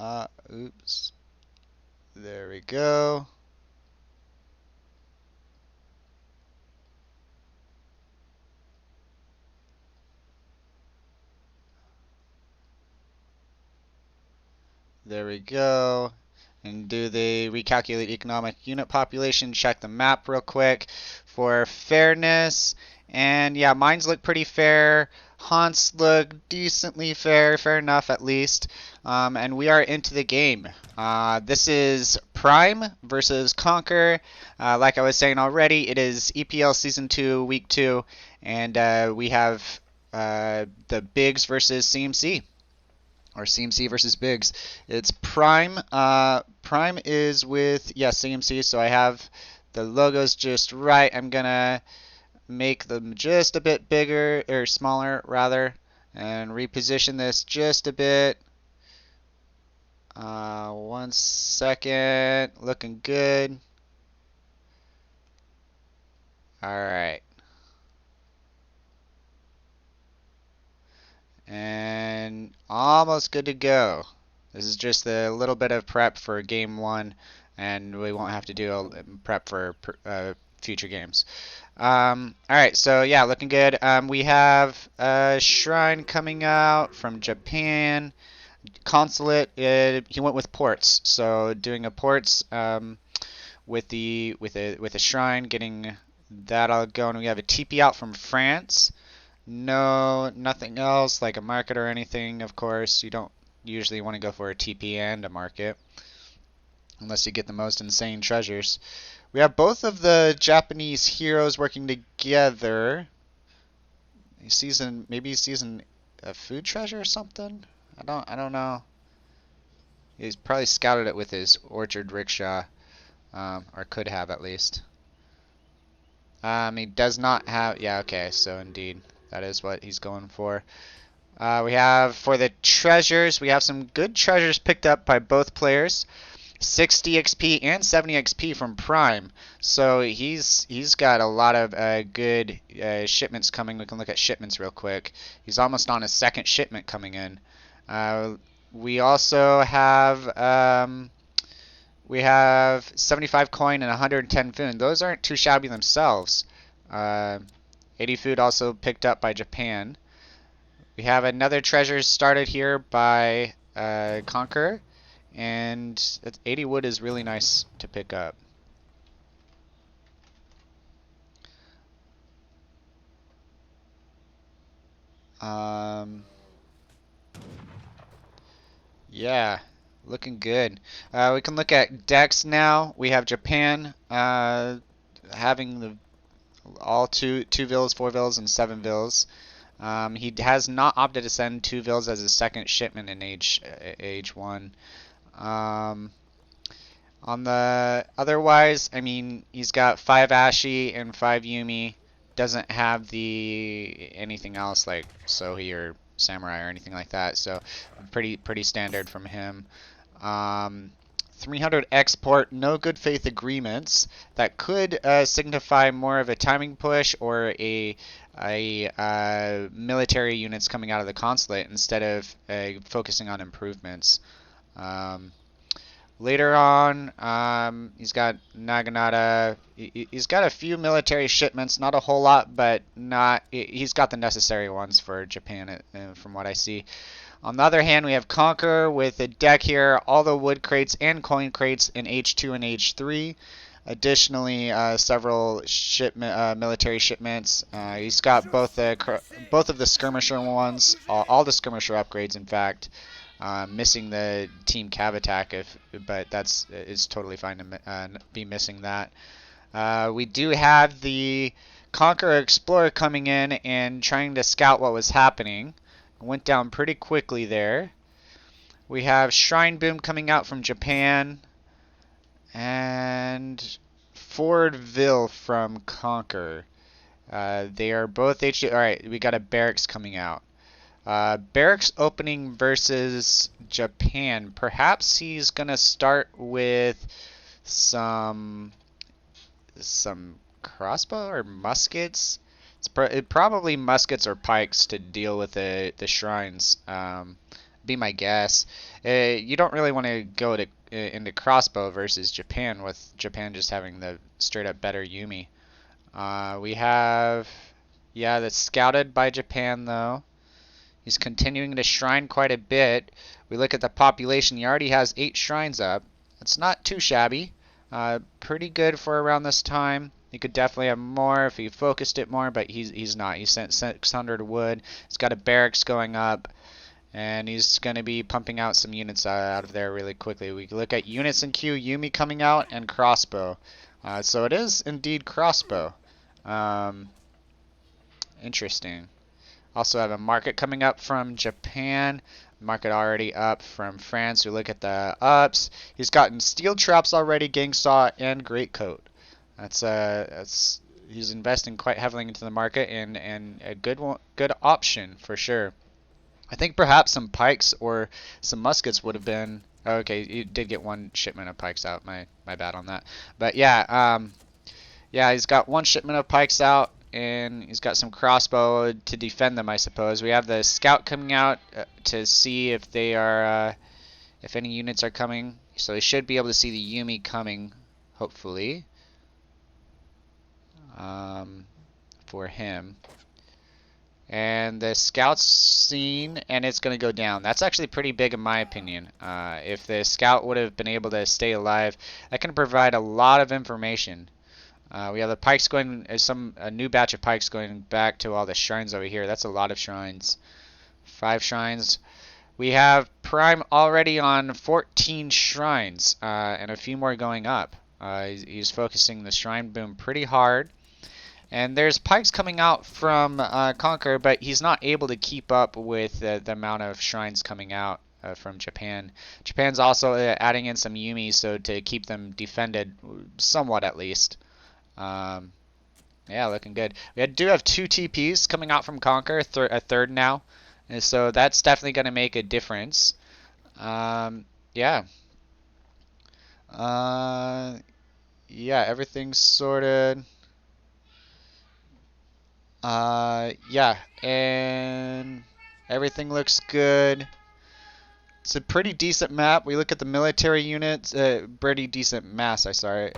Oops. There we go. There we go. And do the recalculate economic unit population, check the map real quick for fairness. And yeah, mines look pretty fair. Haunts look decently fair, fair enough at least. And we are into the game. This is Prime versus Conquer. Like I was saying already, it is EPL Season 2, Week 2. And we have the Bigs versus CMC. Or CMC versus Biggs. It's Prime. Prime is with, yeah, CMC, so I have the logos just right. I'm gonna make them just a bit bigger, or smaller rather, and reposition this just a bit. 1 second. Looking good. Alright. And almost good to go. This is just a little bit of prep for game 1, and we won't have to do a prep for future games. Alright, so yeah, looking good. We have a shrine coming out from Japan. Consulate, he went with ports, so doing a ports with a shrine, getting that all going. We have a TP out from France. No, nothing else like a market or anything, of course. You don't usually want to go for a TP and a market unless you get the most insane treasures. We have both of the Japanese heroes working together. Maybe he's using a food treasure or something? I don't know. He's probably scouted it with his orchard rickshaw, or could have at least. He does not have, yeah, okay, so indeed. That is what he's going for. We have, for the treasures, we have some good treasures picked up by both players. 60 XP and 70 XP from Prime. So he's got a lot of good shipments coming. We can look at shipments real quick. He's almost on his second shipment coming in. We also have 75 coin and 110 food. Those aren't too shabby themselves. 80 food also picked up by Japan. We have another treasure started here by Conqueror, and 80 wood is really nice to pick up. Yeah, looking good. We can look at decks now. We have Japan having all two villas, 4 villas, and 7 villas. He has not opted to send 2 villas as his second shipment in age 1. On the otherwise, I mean, he's got 5 Ashi and 5 Yumi. Doesn't have the anything else like Sohi or Samurai or anything like that. So pretty standard from him. 300 export, no good faith agreements. That could signify more of a timing push or a military units coming out of the consulate instead of focusing on improvements. Later on, he's got Naginata. He's got a few military shipments, not a whole lot, but he's got the necessary ones for Japan, from what I see. On the other hand, we have Conqueror with a deck here, all the wood crates and coin crates in H2 and H3. Additionally, several military shipments. He's got both of the skirmisher ones, all the skirmisher upgrades, in fact. Missing the team cav attack, but it's totally fine to be missing that. We do have the Conqueror Explorer coming in and trying to scout what was happening. Went down pretty quickly there. We have Shrine Boom coming out from Japan. And Fordville from Conquer. They are both HD. Alright, we got a Barracks coming out. Barracks opening versus Japan. Perhaps he's going to start with some crossbow or muskets. It's probably muskets or pikes to deal with the shrines. Be my guess. You don't really want to go to into crossbow versus Japan, with Japan just having the straight up better Yumi. We have, yeah, that's scouted by Japan though. He's continuing to shrine quite a bit. We look at the population. He already has 8 shrines up. It's not too shabby. Pretty good for around this time. He could definitely have more if he focused it more, but he's not. He sent 600 wood. He's got a barracks going up, and he's going to be pumping out some units out of there really quickly. We look at units in queue, Yumi coming out, and crossbow. So it is indeed crossbow. Interesting. Also have a market coming up from Japan. Market already up from France. We look at the ups. He's gotten steel traps already, gang saw, and greatcoat. That's he's investing quite heavily into the market, and a good option for sure. I think perhaps some pikes or some muskets would have been. Oh, okay, you did get 1 shipment of pikes out. My bad on that. But yeah, yeah, he's got 1 shipment of pikes out, and he's got some crossbow to defend them, I suppose. We have the scout coming out to see if they are, if any units are coming. So he should be able to see the Yumi coming, hopefully, for him. And the scout's seen, and it's going to go down. That's actually pretty big in my opinion. If the scout would have been able to stay alive, that can provide a lot of information. We have the pikes going, a new batch of pikes going back to all the shrines over here. That's a lot of shrines. 5 shrines. We have Prime already on 14 shrines, and a few more going up. He's focusing the shrine boom pretty hard. And there's pikes coming out from Conqueror, but he's not able to keep up with the amount of shrines coming out from Japan. Japan's also adding in some Yumi, so to keep them defended somewhat at least. Yeah, looking good. We do have 2 TPs coming out from Conqueror, a third now, and so that's definitely going to make a difference. Yeah. Yeah, everything's sorted. Yeah, and everything looks good. It's a pretty decent map. We look at the military units, pretty decent mass, sorry.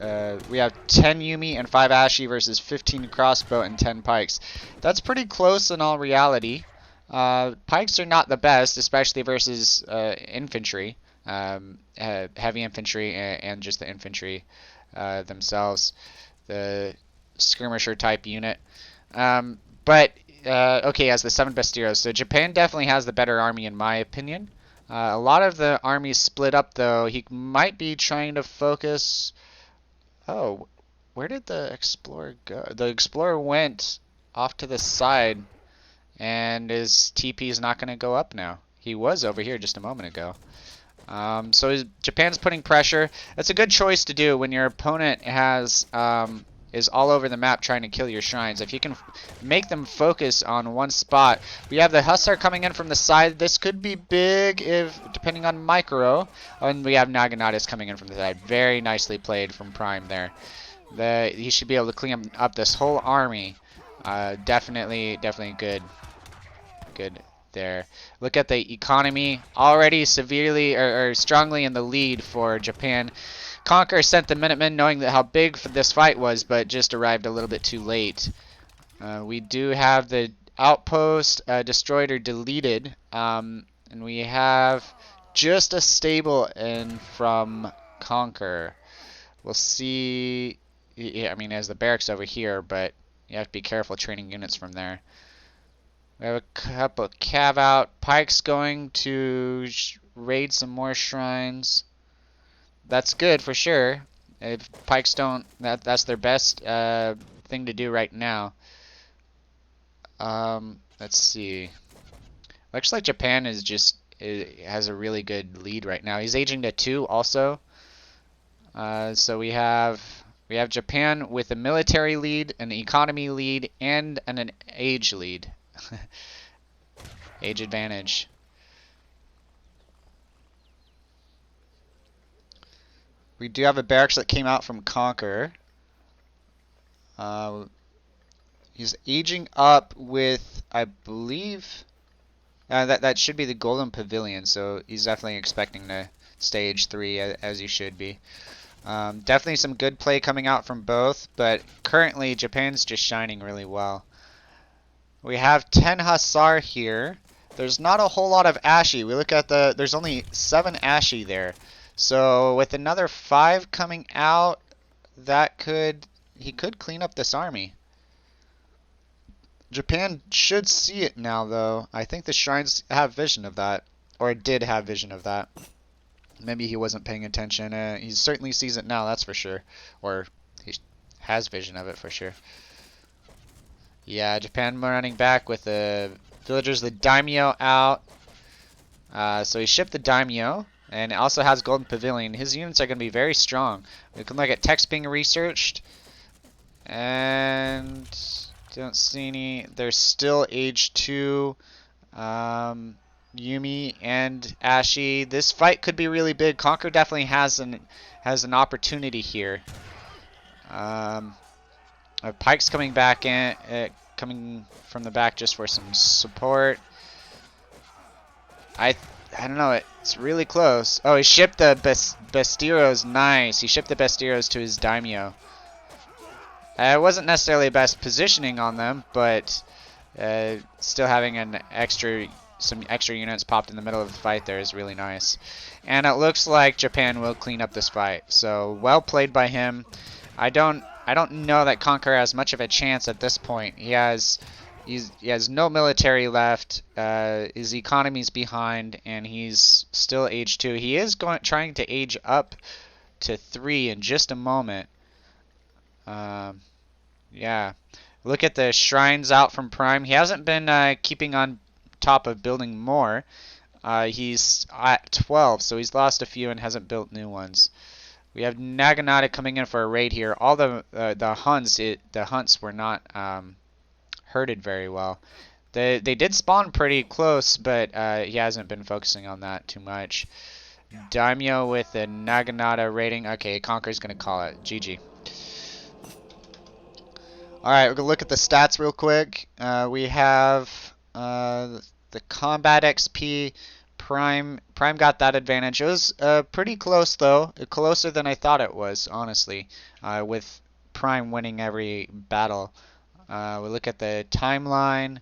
We have 10 Yumi and 5 Ashi versus 15 crossbow and 10 pikes. That's pretty close in all reality. Pikes are not the best, especially versus infantry, heavy infantry, and just the infantry themselves, the skirmisher type unit. But okay, as the 7 best heroes, so Japan definitely has the better army in my opinion. A lot of the armies split up though. He might be trying to focus. Oh, where did the explorer go? The explorer went off to the side, and his TP is not going to go up now. He was over here just a moment ago. So Japan's putting pressure. That's a good choice to do when your opponent has is all over the map trying to kill your shrines. If you can make them focus on one spot. We have the Hussar coming in from the side. This could be big if depending on micro. And we have Naganatas coming in from the side. Very nicely played from Prime there. He should be able to clean up this whole army. Definitely good there. Look at the economy, already severely or strongly in the lead for Japan. Conqueror sent the Minutemen knowing that how big this fight was, but just arrived a little bit too late. We do have the outpost destroyed or deleted, and we have just a stable in from Conqueror. We'll see. I mean, as the barracks over here, but you have to be careful training units from there. We have a couple of cav out. Pike's going to raid some more shrines. That's good for sure. If pikes don't, that's their best thing to do right now. Let's see. Looks like Japan has a really good lead right now. He's aging to 2 also. So we have Japan with a military lead, an economy lead, and an age lead. Age advantage. We do have a barracks that came out from Conqueror. He's aging up with, I believe, That should be the Golden Pavilion, so he's definitely expecting to stage 3 as he should be. Definitely some good play coming out from both, but currently Japan's just shining really well. We have 10 Hussar here. There's not a whole lot of Ashi. We look at there's only 7 Ashi there. So with another 5 coming out, he could clean up this army. Japan should see it now, though. I think the shrines have vision of that, or did have vision of that. Maybe he wasn't paying attention. He certainly sees it now, that's for sure. Or he has vision of it for sure. Yeah, Japan running back with the villagers, the daimyo out. So he shipped the daimyo, and it also has Golden Pavilion. His units are going to be very strong. We can look at text being researched, and don't see any. There's still age 2. Yumi and Ashi. This fight could be really big. Conquer definitely has an opportunity here. Pike's coming back in, coming from the back just for some support. I don't know. It's really close. Oh, he shipped the Bestiros. Nice. He shipped the Bestiros to his daimyo. It wasn't necessarily best positioning on them, but still having some extra units popped in the middle of the fight there is really nice. And it looks like Japan will clean up this fight. So well played by him. I don't know that Conqueror has much of a chance at this point. He has no military left. His economy's behind, and he's still age 2. He is trying to age up to 3 in just a moment. Yeah. Look at the shrines out from Prime. He hasn't been keeping on top of building more. He's at 12, so he's lost a few and hasn't built new ones. We have Naginata coming in for a raid here. All the hunts were not herded very well. They did spawn pretty close, but he hasn't been focusing on that too much. Daimyo with the Naginata raiding. Okay, Conqueror's gonna call it. GG. Alright, we're gonna look at the stats real quick. We have the combat XP. Prime got that advantage. It was pretty close though, closer than I thought it was, honestly, with Prime winning every battle. We look at the timeline.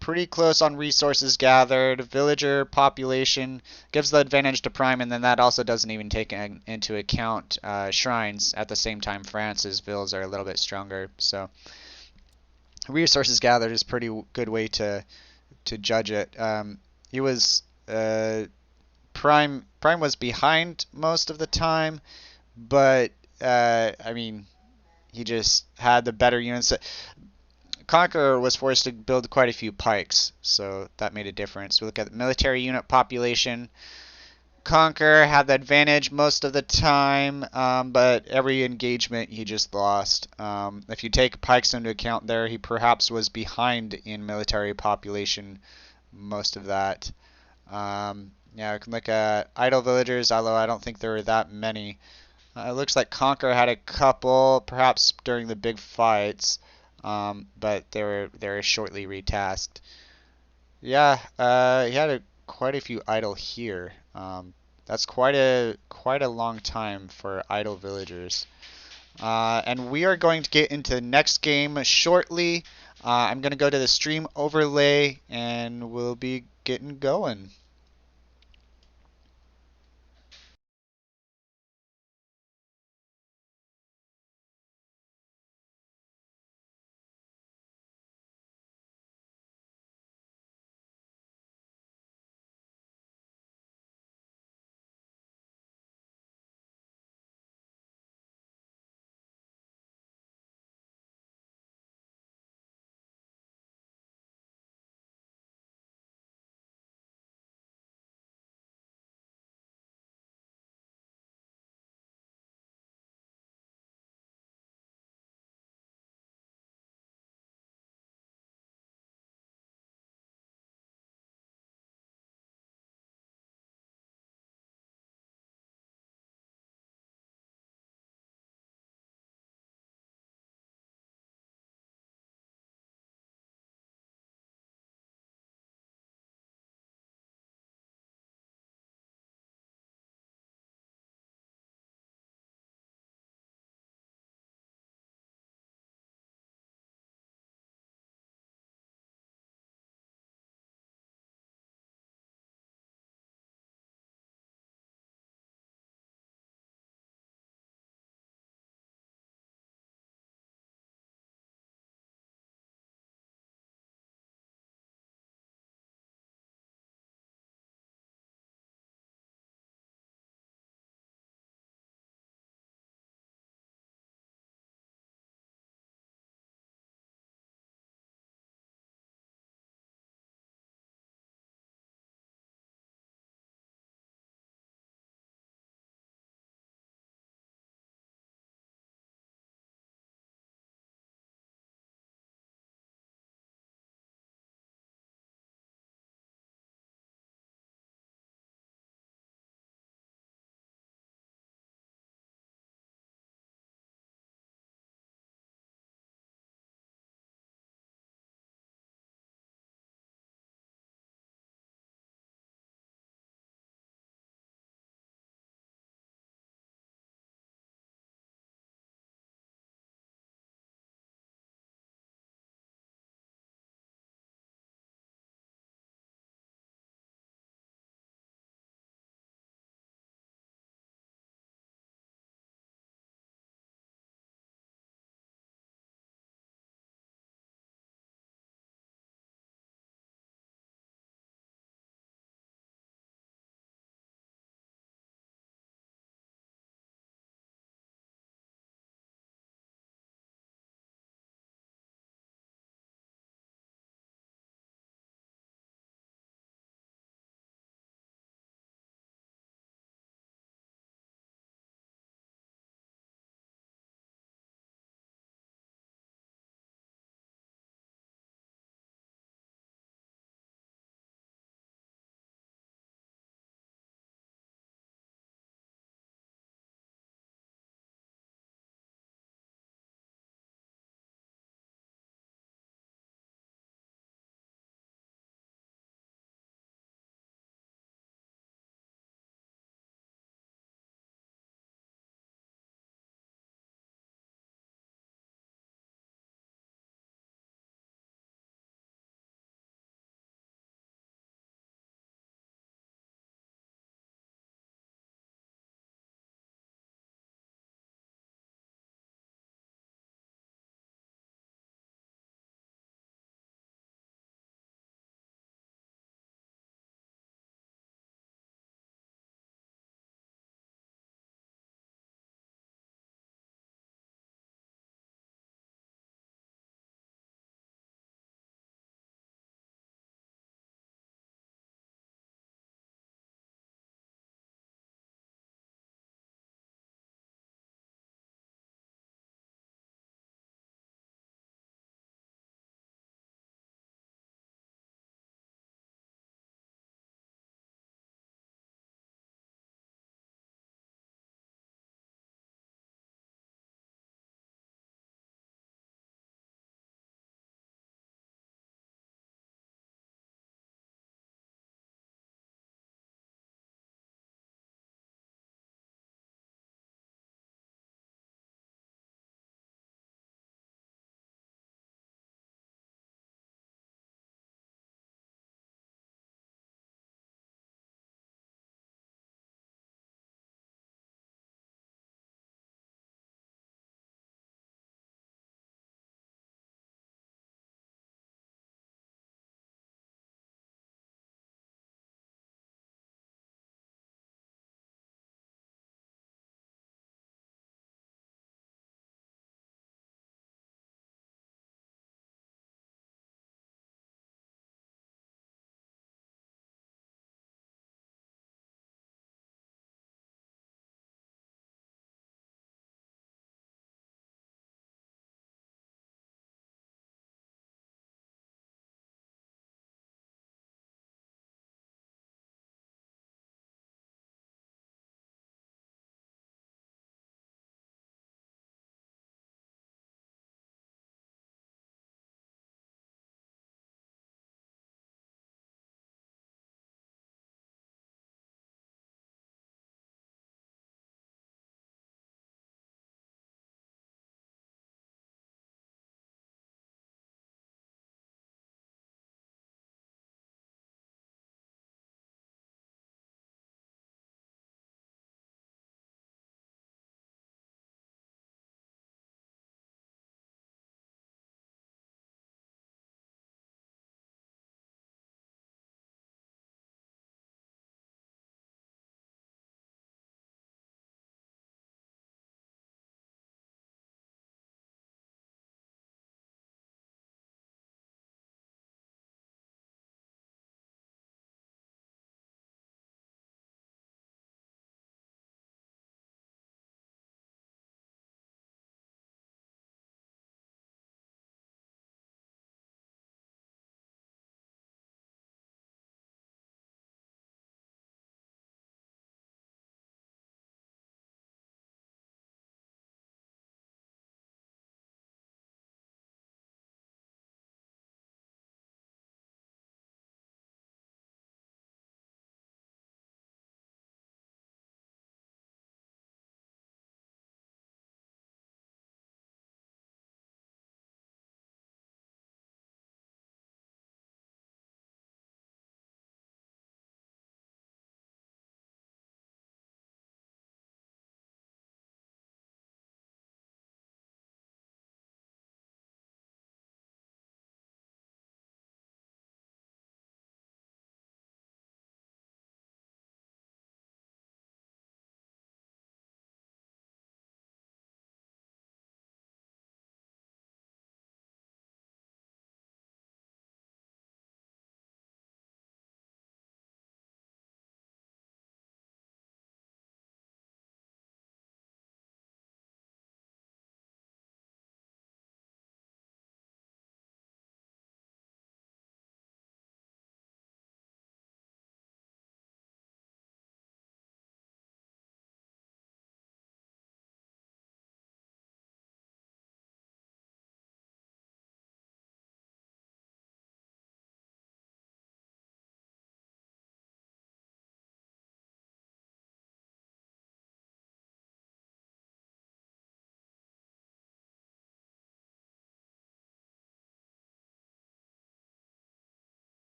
Pretty close on resources gathered. Villager population gives the advantage to Prime, and then that also doesn't even take into account shrines. At the same time, France's villas are a little bit stronger, so resources gathered is a pretty good way to judge it. He was Prime was behind most of the time, but I mean, he just had the better units. Conqueror was forced to build quite a few pikes, so that made a difference. We look at the military unit population. Conqueror had the advantage most of the time, but every engagement he just lost. If you take pikes into account there, he perhaps was behind in military population most of that. Yeah, we can look at idle villagers, although I don't think there were that many. It looks like Conqueror had a couple, perhaps during the big fights. But they were shortly retasked. Yeah, he had quite a few idle here. That's quite a long time for idle villagers. And we are going to get into the next game shortly. I'm going to go to the stream overlay and we'll be getting going.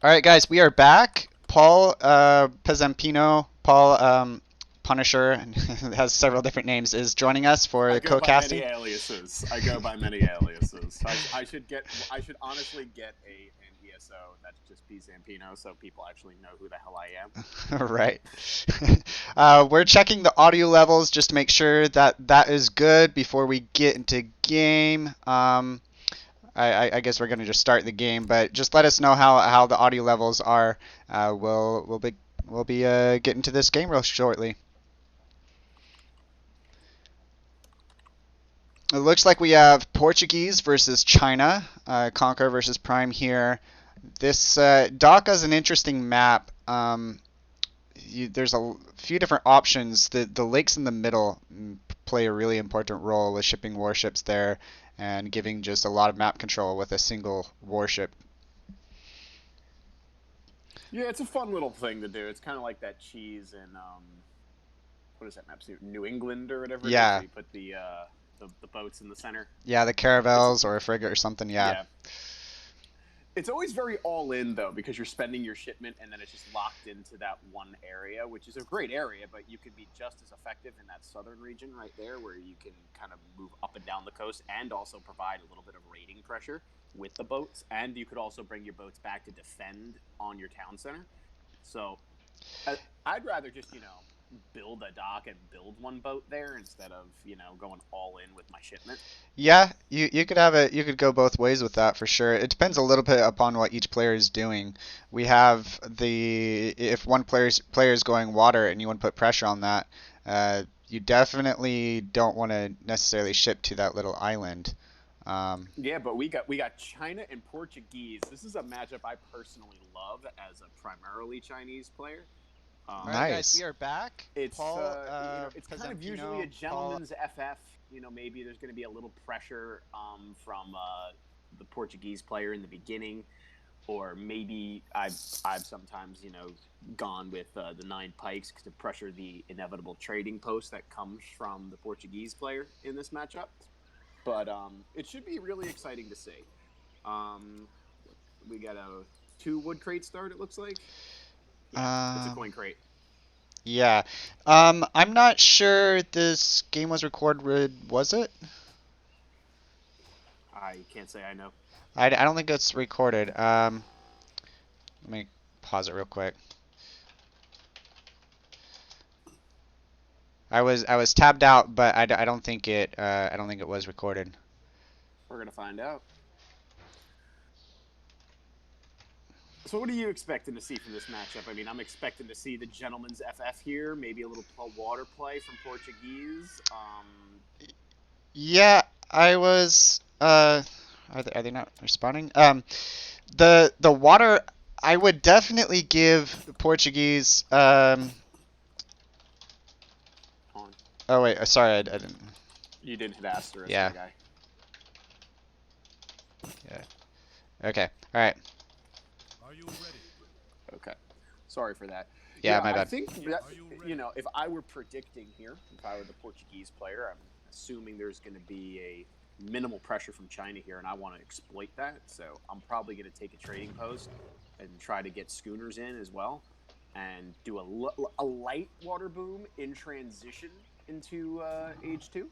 All right, guys, we are back. Paul Pezampino, Paul Punisher, has several different names, is joining us for I the go by many co-casting. aliases. I go by many aliases. I should get. I should honestly get an ESO that's just P Zampino, so people actually know who the hell I am. Right. We're checking the audio levels just to make sure that that is good before we get into game. I guess we're going to just start the game, but just let us know how the audio levels are. We'll be getting to this game real shortly. It looks like we have Portuguese versus China, Conquer versus Prime here. This Dhaka is an interesting map. There's a few different options. The lakes in the middle play a really important role with shipping warships there and giving just a lot of map control with a single warship. Yeah, it's a fun little thing to do. It's kind of like that cheese in what is that map? New England or whatever. It is, Yeah. where you put the boats in the center. Yeah, the caravels or a frigate or something. Yeah. It's always very all in though, because you're spending your shipment and then it's just locked into that one area, which is a great area, but you could be just as effective in that southern region right there, where you can kind of move up and down the coast and also provide a little bit of raiding pressure with the boats, and you could also bring your boats back to defend on your town center. So I'd rather just build a dock and build one boat there instead of going all in with my shipment. Yeah, you could have it. You could go both ways with that for sure. It depends a little bit upon what each player is doing. We have if one player is going water and you want to put pressure on that, you definitely don't want to necessarily ship to that little island. Yeah, but we got China and Portuguese. This is a matchup I personally love as a primarily Chinese player. All right, guys, we are back. It's Paul, it's kind of usually a gentleman's FF. Maybe there's going to be a little pressure from the Portuguese player in the beginning, or maybe I've sometimes gone with the 9 pikes to pressure the inevitable trading post that comes from the Portuguese player in this matchup. But it should be really exciting to see. We got a 2 wood crate start. It looks like. Yeah, it's a coin crate. Yeah. I'm not sure this game was recorded, was it? I can't say I know. I don't think it's recorded. Let me pause it real quick. I was tabbed out, but I don't think it was recorded. We're gonna find out. So what are you expecting to see from this matchup? I mean, I'm expecting to see the gentleman's FF here, maybe a little water play from Portuguese. Yeah, I was. Are they not responding? The water. I would definitely give Portuguese. Oh wait, sorry, I didn't. You didn't hit asterisk, yeah. Guy. Yeah. Okay. All right. Are you ready? Okay. Sorry for that. Yeah, my bad. I think that, if I were predicting here, if I were the Portuguese player, I'm assuming there's going to be a minimal pressure from China here, and I want to exploit that. So I'm probably going to take a trading post and try to get schooners in as well, and do a light water boom in transition into Age 2,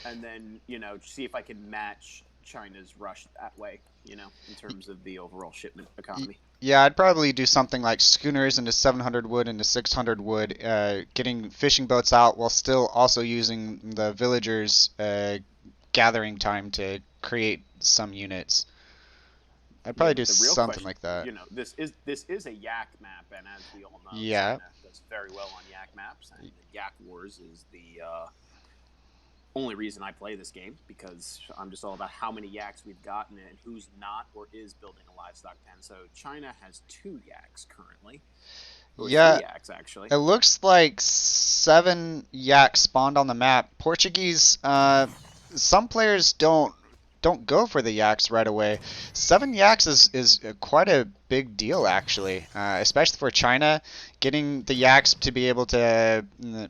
and then see if I can match China's rush that way, in terms of the overall shipment economy. Yeah, I'd probably do something like schooners into 700 wood into 600 wood, getting fishing boats out while still also using the villagers' gathering time to create some units. I'd probably do something like that. This is a yak map, and as we all know, yeah, China does very well on yak maps, and the Yak Wars is the only reason I play this game, because I'm just all about how many yaks we've gotten and who's not or is building a livestock pen. So China has 2 yaks currently. Or 3 yaks, actually. It looks like 7 yaks spawned on the map. Portuguese, some players don't go for the yaks right away. 7 yaks is quite a big deal, actually, especially for China. Getting the yaks to be able to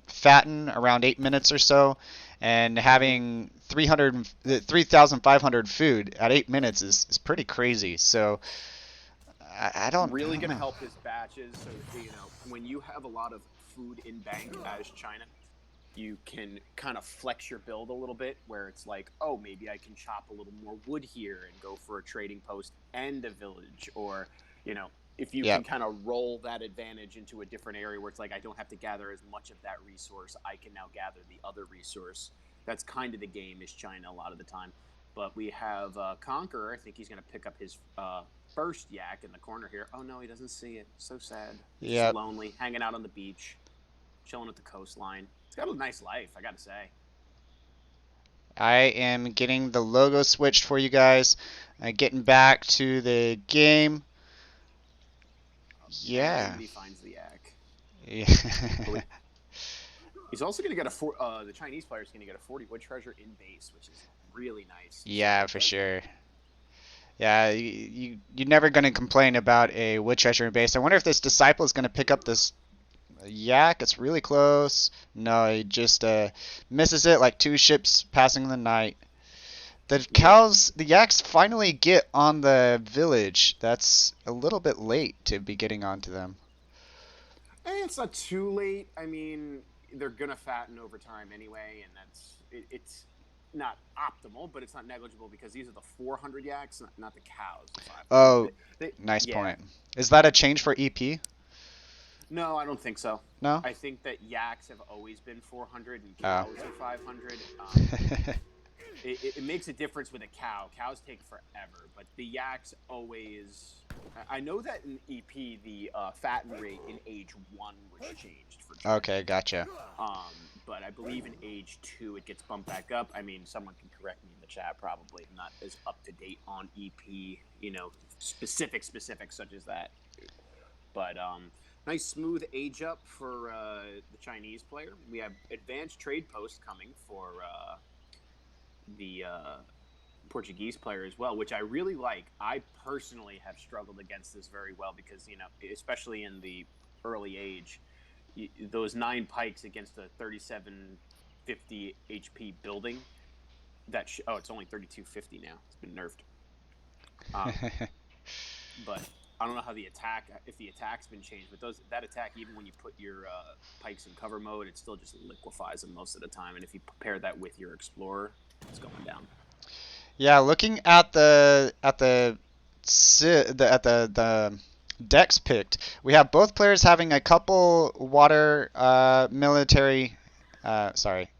fatten around 8 minutes or so, and having 3,500 food at 8 minutes is pretty crazy. So I really don't going to know. help his batches. So, when you have a lot of food in bank as China, you can kind of flex your build a little bit where it's like, oh, maybe I can chop a little more wood here and go for a trading post and a village. Or, if you Yep. can kind of roll that advantage into a different area where it's like, I don't have to gather as much of that resource. I can now gather the other resource. That's kind of the game is China a lot of the time. But we have Conqueror. I think he's going to pick up his first yak in the corner here. Oh, no, he doesn't see it. So sad. He's just Yep. lonely, hanging out on the beach, chilling at the coastline. He's got a nice life, I got to say. I am getting the logo switched for you guys. Getting back to the game. Yeah. And he finds the yak. Yeah. He's also going to get the Chinese player is going to get a 40 wood treasure in base, which is really nice. Yeah, for sure. Yeah, you're never going to complain about a wood treasure in base. I wonder if this disciple is going to pick up this yak. It's really close. No, he just misses it like two ships passing the night. The yaks finally get on the village. That's a little bit late to be getting onto them. It's not too late. I mean, they're going to fatten over time anyway, and it's not optimal, but it's not negligible because these are the 400 yaks, not the cows. Oh, nice point. Is that a change for EP? No, I don't think so. No? I think that yaks have always been 400 and cows are 500. It makes a difference with a cow. Cows take forever, but the yaks always. I know that in EP the fatten rate in age 1 was changed for China. Okay, gotcha. But I believe in age 2 it gets bumped back up. I mean, someone can correct me in the chat. Probably I'm not as up to date on EP, specifics such as that. But nice smooth age up for the Chinese player. We have advanced trade posts coming for the Portuguese player as well, which I really like. I personally have struggled against this very well because, especially in the early age, those 9 pikes against a 3750 HP building. It's only 3250 now. It's been nerfed. But I don't know how if the attack's been changed, but that attack, even when you put your pikes in cover mode, it still just liquefies them most of the time. And if you pair that with your explorer, it's going down. Yeah, looking at the decks picked, we have both players having a couple water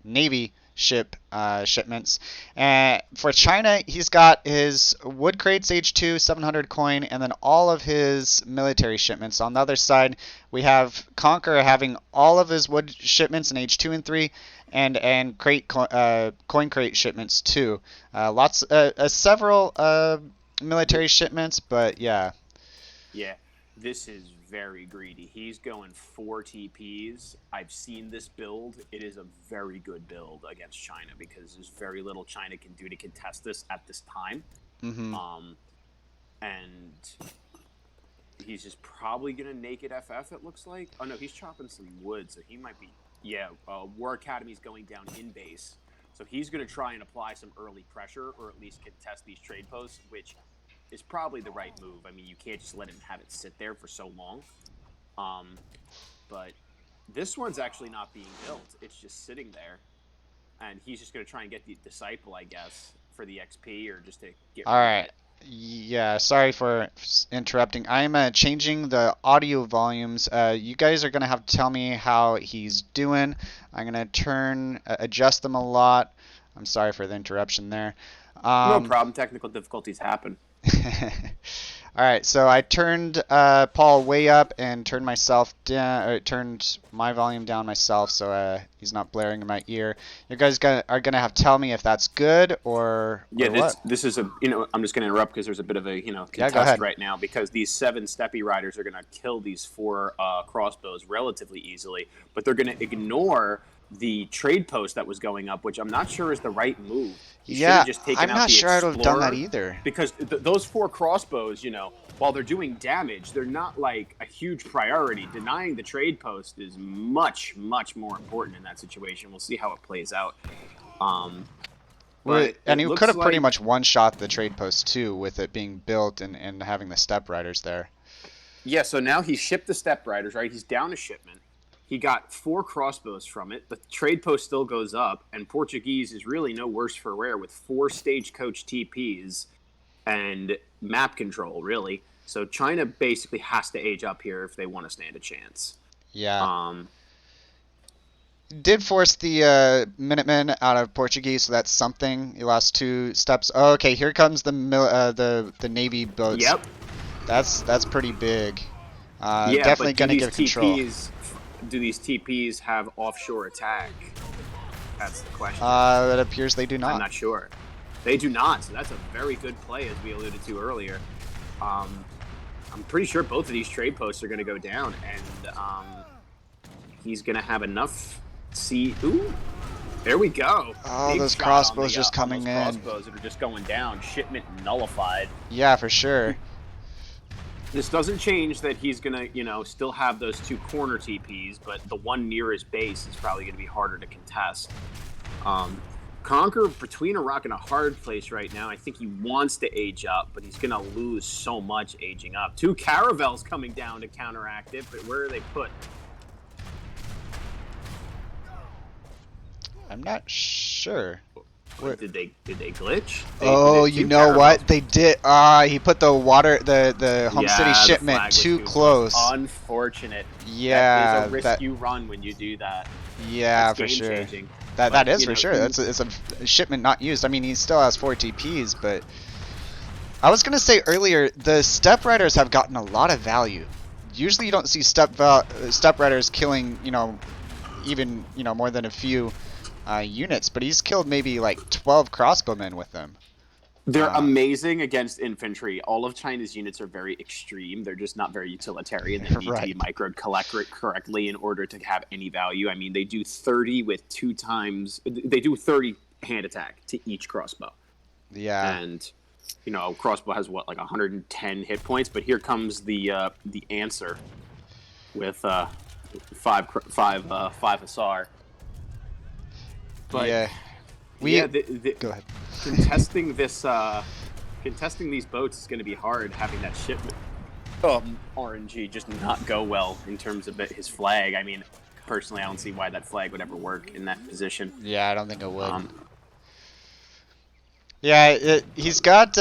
navy ship shipments. And for China, he's got his wood crates H2 700 coin, and then all of his military shipments. On the other side, we have Conqueror having all of his wood shipments in H2 and 3, and coin crate shipments too. Several military shipments, but yeah. Yeah, this is very greedy. He's going 4 TPs. I've seen this build. It is a very good build against China because there's very little China can do to contest this at this time. Mm-hmm. And he's just probably going to naked FF, it looks like. Oh, no, he's chopping some wood, so he might be... Yeah, War Academy's going down in base. So he's going to try and apply some early pressure or at least contest these trade posts, which is probably the right move. I mean, you can't just let him have it sit there for so long. But this one's actually not being built. It's just sitting there. And he's just going to try and get the Disciple, I guess, for the XP or just to get rid of it. Yeah, sorry for interrupting. I'm changing the audio volumes. You guys are going to have to tell me how he's doing. I'm going to adjust them a lot. I'm sorry for the interruption there. No problem. Technical difficulties happen. All right, so I turned Paul way up and turned myself down, or turned my volume down myself, so he's not blaring in my ear. You guys are gonna have to tell me if that's good or what. This is a I'm just gonna interrupt because there's a bit of a contest right now because these 7 steppy riders are gonna kill these 4 crossbows relatively easily, but they're gonna ignore the trade post that was going up, which I'm not sure is the right move. I'm not sure I'd have done that either. Because those 4 crossbows, while they're doing damage, they're not like a huge priority. Denying the trade post is much, much more important in that situation. We'll see how it plays out. And you could have pretty much one-shot the trade post too with it being built and having the step riders there. Yeah, so now he shipped the Step Riders, right? He's down a shipment. He got 4 crossbows from it. The trade post still goes up, and Portuguese is really no worse for wear with 4 stagecoach TPs and map control, really. So China basically has to age up here if they want to stand a chance. Yeah. Um, Did force the Minutemen out of Portuguese, so that's something. He lost 2 steps. Oh, okay, here comes the Navy boats. yep. That's pretty big. Yeah, Definitely but gonna give control. do these TPs have offshore attack? That's the question. It appears they do I'm not. not sure. They do not, so that's a very good play, as we alluded to earlier. I'm pretty sure both of these trade posts are going to go down, and he's going to have enough. Ooh, there we go. Oh, Big those shot crossbows on just coming in. Crossbows that are just going down. Shipment nullified. Yeah, for sure. This doesn't change that he's going to, still have those 2 corner TPs, but the one near his base is probably going to be harder to contest. Conquer between a rock and a hard place right now. I think he wants to age up, but he's going to lose so much aging up. 2 caravels coming down to counteract it, but where are they put? I'm not sure. Did they glitch? You know what? They did. He put the home city shipment too close. Unfortunate. Yeah, that is a risk you run when you do that. Yeah, That's for sure. game-changing. That is for sure. It's a shipment not used. I mean, he still has 4 TPs, but I was gonna say earlier, the Step Riders have gotten a lot of value. Usually, you don't see Step Riders killing, even more than a few units, but he's killed maybe like 12 crossbowmen with them. They're amazing against infantry. All of China's units are very extreme. They're just not very utilitarian. They need to be microed correctly in order to have any value. I mean, they do 30 with 2 times. They do 30 hand attack to each crossbow. Yeah. And crossbow has what, like 110 hit points. But here comes the answer with 5 Hussar. But yeah. Go ahead. Contesting these boats is going to be hard. Having that shipment RNG just not go well in terms of his flag. I mean, personally, I don't see why that flag would ever work in that position. Yeah, I don't think it would. Yeah, he's got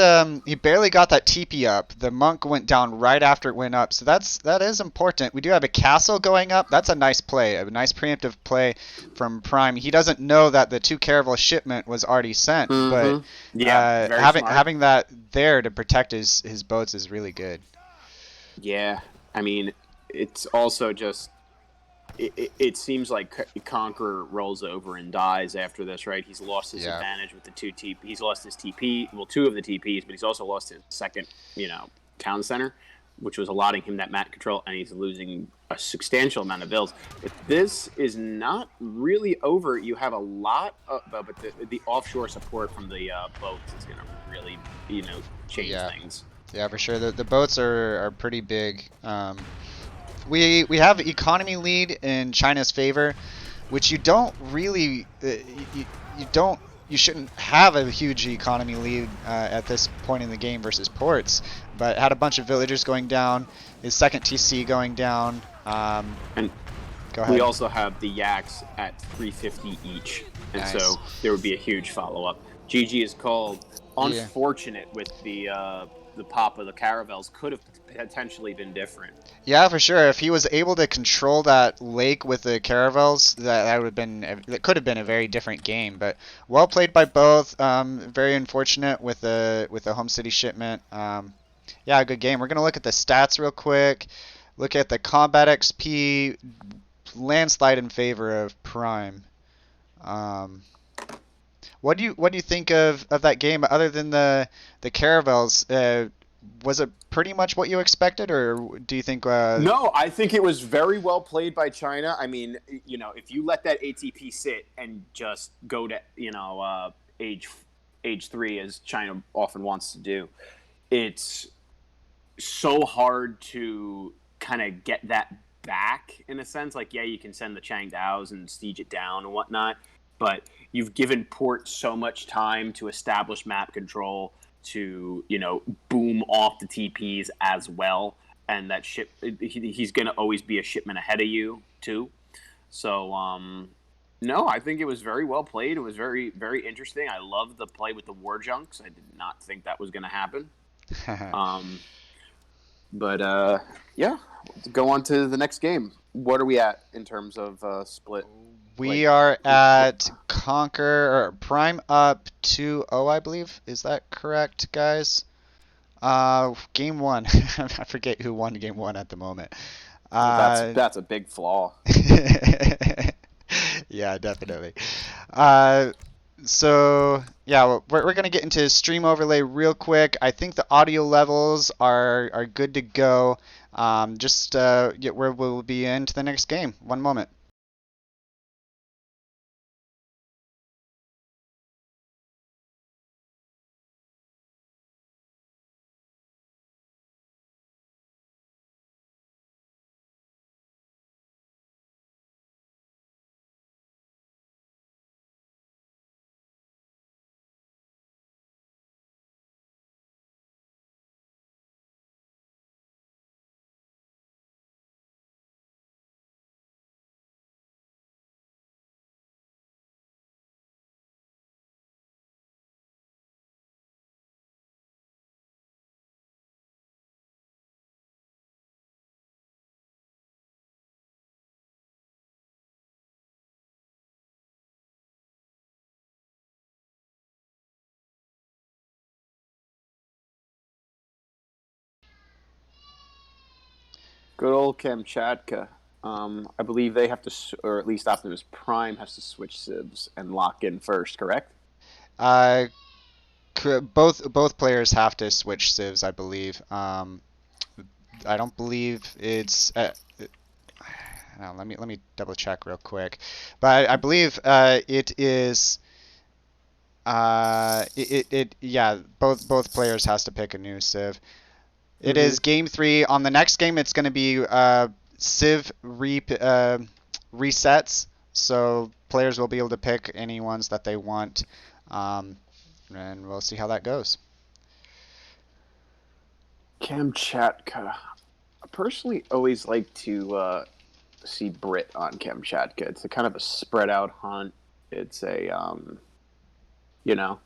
he barely got that TP up. The monk went down right after it went up, so that is important. We do have a castle going up. That's a nice play, a nice preemptive play from Prime. He doesn't know that the 2 caravel shipment was already sent, but having that there to protect his boats is really good. Yeah, I mean, it's also just it seems like Conqueror rolls over and dies after this, right? He's lost his advantage with the 2 TP. He's lost his TP, well, 2 of the TPs, but he's also lost his second, town center, which was allotting him that mat control, and he's losing a substantial amount of builds. But this is not really over. You have a lot of, but the offshore support from the boats is going to really, change things. Yeah, for sure. The boats are pretty big. We have economy lead in China's favor, which you don't really you shouldn't have a huge economy lead at this point in the game versus ports, but had a bunch of villagers going down, his second TC going down. And go ahead. We also have the Yaks at 350 each, and so there would be a huge follow-up. GG is called. Unfortunate with the pop of the caravels. Could have potentially been different. Yeah, for sure. If he was able to control that lake with the caravels, that could have been a very different game. But well played by both. Very unfortunate with the home city shipment. Yeah, good game. We're gonna look at the stats real quick. Look at the combat XP. Landslide in favor of Prime. What do you think of that game other than the caravels? Was it pretty much what you expected, or do you think? No, I think it was very well played by China. I mean, if you let that ATP sit and just go to age 3, as China often wants to do, it's so hard to kind of get that back in a sense. Like, yeah, you can send the Changdaos and siege it down and whatnot, but you've given Port so much time to establish map control, to boom off the TPs as well, and that he's going to always be a shipment ahead of you too. So no, I think it was very well played. It was very, very interesting. I loved the play with the war junks. I did not think that was going to happen. But yeah, let's go on to the next game. What are we at in terms of split? We are at Conquer or Prime up 2-0, I believe. Is that correct, guys? Game one. I forget who won game one at the moment. That's a big flaw. Yeah, definitely. So yeah, we're gonna get into stream overlay real quick. I think the audio levels are good to go. Just get where we'll be into the next game. One moment. Good old Kamchatka. I believe they have to, or at least Optimus Prime has to switch civs and lock in first, correct? Uh, both players have to switch civs, I believe. I don't believe it's. Let me double check real quick, but I believe it is. Yeah, both players has to pick a new civ. It is game 3. On the next game, it's going to be civ resets, so players will be able to pick any ones that they want, and we'll see how that goes. Kamchatka. I personally always like to see Brit on Kamchatka. It's a kind of a spread out hunt. It's a, you know.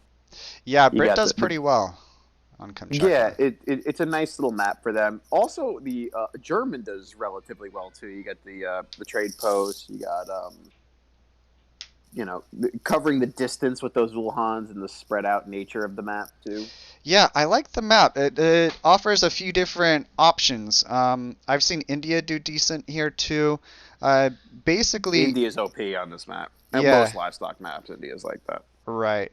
Yeah, Brit does pretty well on Kamchatka. Yeah, it's a nice little map for them. Also, the German does relatively well too. You got the trade post. You got covering the distance with those Wuhans and the spread out nature of the map too. Yeah, I like the map. It offers a few different options. I've seen India do decent here too. Basically, India's OP on this map. And yeah, most livestock maps, India's like that. Right.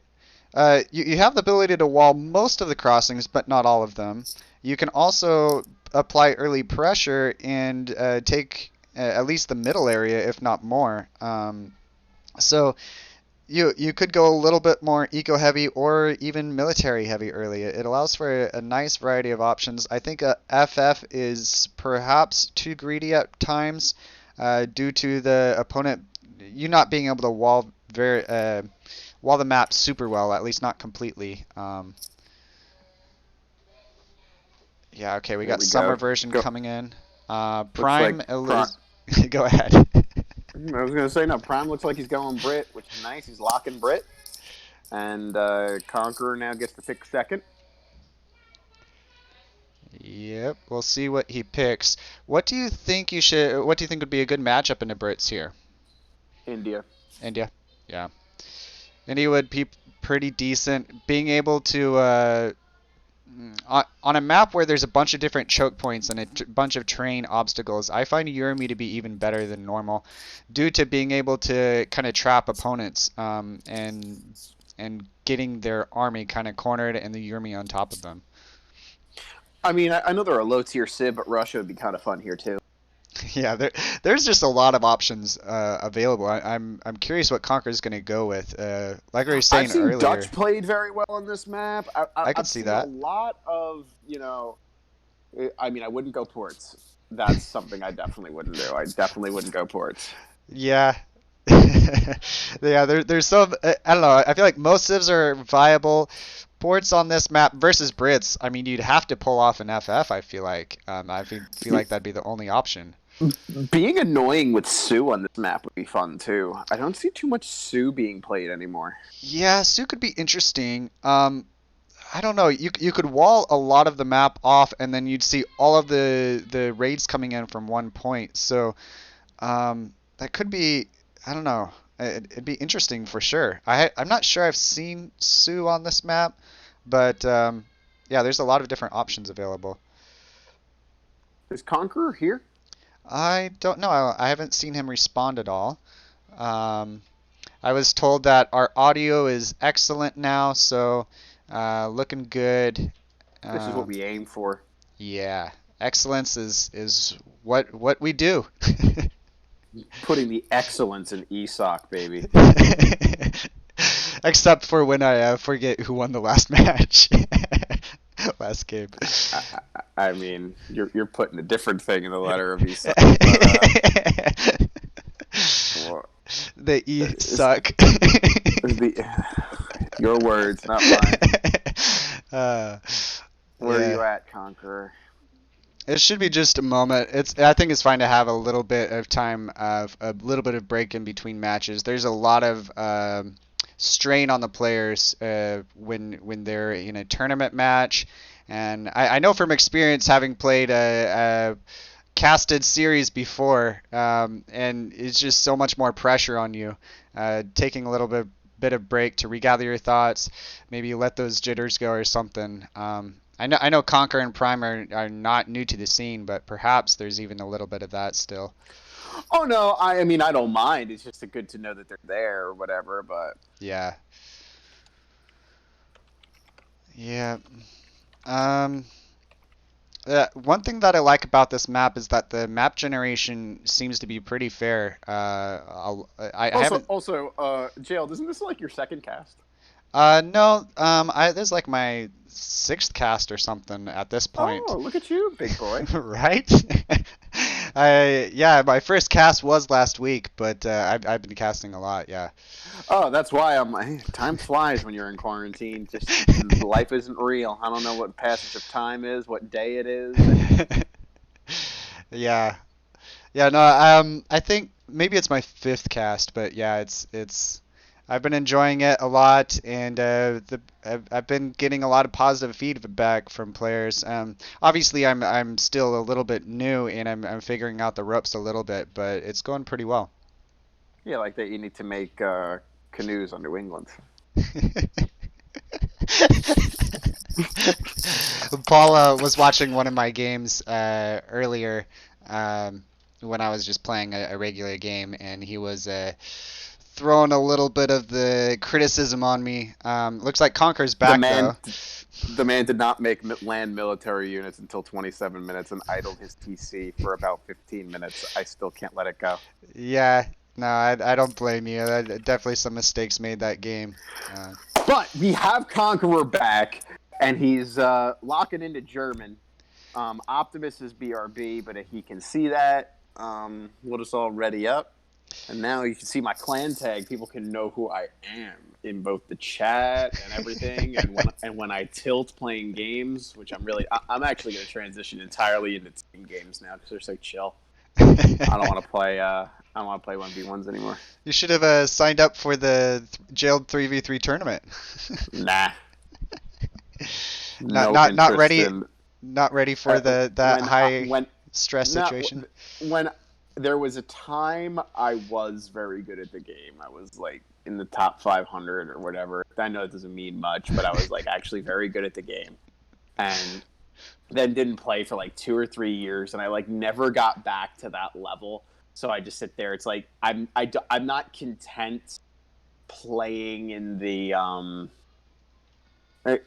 You have the ability to wall most of the crossings, but not all of them. You can also apply early pressure and take at least the middle area, if not more. So you could go a little bit more eco-heavy or even military-heavy early. It allows for a nice variety of options. I think FF is perhaps too greedy at times due to the opponent you not being able to wall the map super well, at least not completely. Yeah, okay, we got summer version coming in. Prime, go ahead. I was gonna say no. Prime looks like he's going Brit, which is nice. He's locking Brit, and Conqueror now gets to pick second. Yep, we'll see what he picks. What do you think would be a good matchup in the Brits here? India, yeah. India would be pretty decent. Being able to on a map where there's a bunch of different choke points and a bunch of terrain obstacles, I find Urmi to be even better than normal, due to being able to kind of trap opponents and getting their army kind of cornered and the Urmi on top of them. I mean, I know they're a low tier civ, but Russia would be kind of fun here too. Yeah, there's just a lot of options available. I'm curious what Conqueror's going to go with. Like we were saying earlier, I've seen Dutch played very well on this map. I can see that. A lot of, I mean, I wouldn't go ports. That's something I definitely wouldn't do. I definitely wouldn't go ports. Yeah. Yeah, there's some, I don't know, I feel like most civs are viable. ports on this map versus Brits, I mean, you'd have to pull off an FF, I feel like. I feel like that'd be the only option. Being annoying with Sue on this map would be fun too. I don't see too much Sue being played anymore. Yeah, Sue could be interesting. I don't know. You could wall a lot of the map off, and then you'd see all of the raids coming in from one point. So that could be. I don't know. It'd be interesting for sure. I'm not sure I've seen Sue on this map, but yeah, there's a lot of different options available. Is Conqueror here? I don't know. I haven't seen him respond at all. Um, I was told that our audio is excellent now, so looking good. This is what Um, we aim for. yeah, excellence is what we do. Putting the excellence in ESOC, baby. Except for when I forget who won the last match, last game. I, I mean, you're putting a different thing in the letter of ESOC, but well, The E suck. your words, not mine. uh, Where are yeah. you at, Conqueror? It should be just a moment. I think it's fine to have a little bit of time of a little bit of break in between matches. There's a lot of strain on the players when they're in a tournament match, and I know from experience having played a casted series before, and it's just so much more pressure on you. Taking a little bit of break to regather your thoughts, maybe let those jitters go or something. I know Conquer and Prime are not new to the scene, but perhaps there's even a little bit of that still. Oh no, I mean I don't mind. It's just good to know that they're there or whatever. But Yeah. Yeah. Um, one thing that I like about this map is that the map generation seems to be pretty fair. I also, haven't. Jail, isn't this like your second cast? No. This is like my sixth cast or something at this point. Oh, look at you, big boy. Right? Yeah, my first cast was last week, but I've been casting a lot. Yeah. Oh, that's why time flies when you're in quarantine. Just life isn't real. I don't know what passage of time is, what day it is. Yeah. Yeah, no, I think maybe it's my fifth cast, but yeah, it's I've been enjoying it a lot, and I've been getting a lot of positive feedback from players. Obviously, I'm still a little bit new, and I'm figuring out the ropes a little bit, but it's going pretty well. Yeah, like that you need to make canoes on New England. Paula was watching one of my games earlier when I was just playing a regular game, and he was throwing a little bit of the criticism on me. Looks like Conker's The back man, though. the man did not make land military units until 27 minutes and idled his TC for about 15 minutes. I still can't let it go. Yeah, no, I don't blame you. Definitely some mistakes made that game. But we have Conqueror back, and he's locking into German. Optimus is BRB, but he can see that. We'll just all ready up. And now you can see my clan tag. People can know who I am in both the chat and everything. And when I tilt playing games, which I'm actually going to transition entirely into team games now because they're so chill. I don't want to play. I don't want to play 1v1s anymore. You should have signed up for the jailed 3v3 tournament. Nah. Not No not interest ready. in. Not ready for that high When stress no, situation. when there was a time I was very good at the game. I was like in the top 500 or whatever. I know it doesn't mean much, but I was like actually very good at the game. And then didn't play for like 2 or 3 years, and I like never got back to that level. So I just sit there. It's like I'm not content playing in the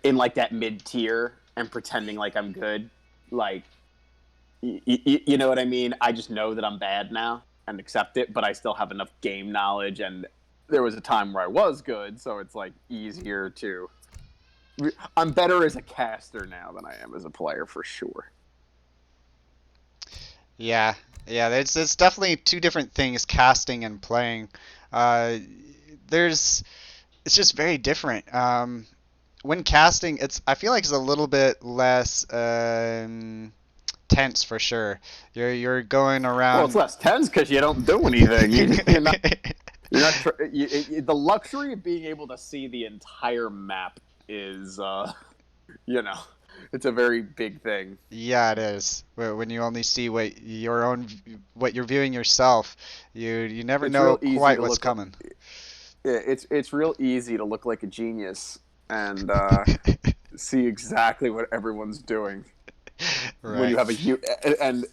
in like that mid tier and pretending like I'm good. Like you know what I mean? I just know that I'm bad now and accept it, but I still have enough game knowledge, and there was a time where I was good, so it's like easier to. I'm better as a caster now than I am as a player for sure. Yeah, yeah. It's definitely two different things, casting and playing. Uh, there's it's just very different. when casting, I feel like it's a little bit less tense for sure. You're going Well, it's around. less tense because you don't do anything. You're not. You're not. The luxury of being able to see the entire map is, you know, it's a very big thing. Yeah, it is. When you only see what you're viewing yourself, you never It's know real easy quite to what's look. coming. It's real easy to look like a genius and see exactly what everyone's doing when you Right. have a U. And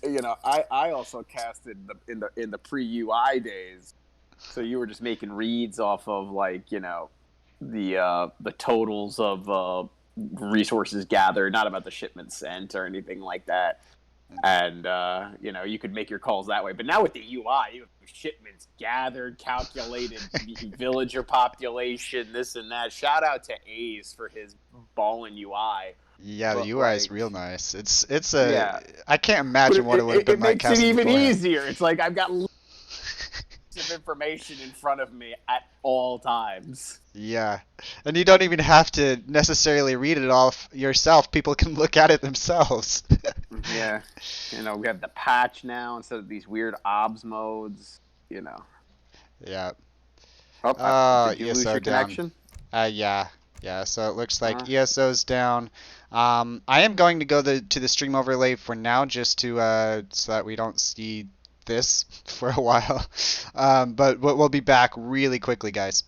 I also casted in the pre UI days, so you were just making reads off of like the totals of resources gathered, not about the shipment sent or anything like that. And you could make your calls that way. But now with the UI, you have shipments gathered, calculated villager population, this and that. Shout out to Ace for his ballin' UI. Yeah, the But UI is like, real nice. It's a yeah, I can't but imagine what it would have been it like makes it casting even beforehand. easier. It's like I've got lots of information in front of me at all times. Yeah. And you don't even have to necessarily read it all yourself. People can look at it themselves. Yeah, we have the patch now instead of these weird obs modes. You know. Yeah. Oh, Oh, did you lose ESO your down. connection? Yeah. Yeah, so it looks like Uh, ESO's down. I am going to go to the stream overlay for now just to so that we don't see this for a while. But we'll be back really quickly, guys.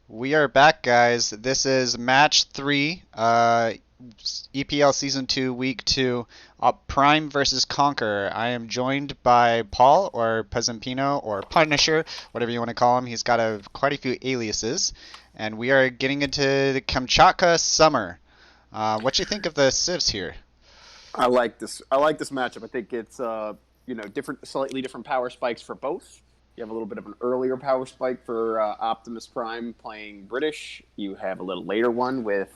We are back, guys. This is match 3, EPL Season 2, Week 2, Prime versus Conqueror. I am joined by Paul, or Pesampino, or Punisher, whatever you want to call him. He's got quite a few aliases. And we are getting into the Kamchatka Summer. What do you think of the civs here? I like this. I like this matchup. I think it's slightly different power spikes for both. You have a little bit of an earlier power spike for Optimus Prime playing British. You have a little later one with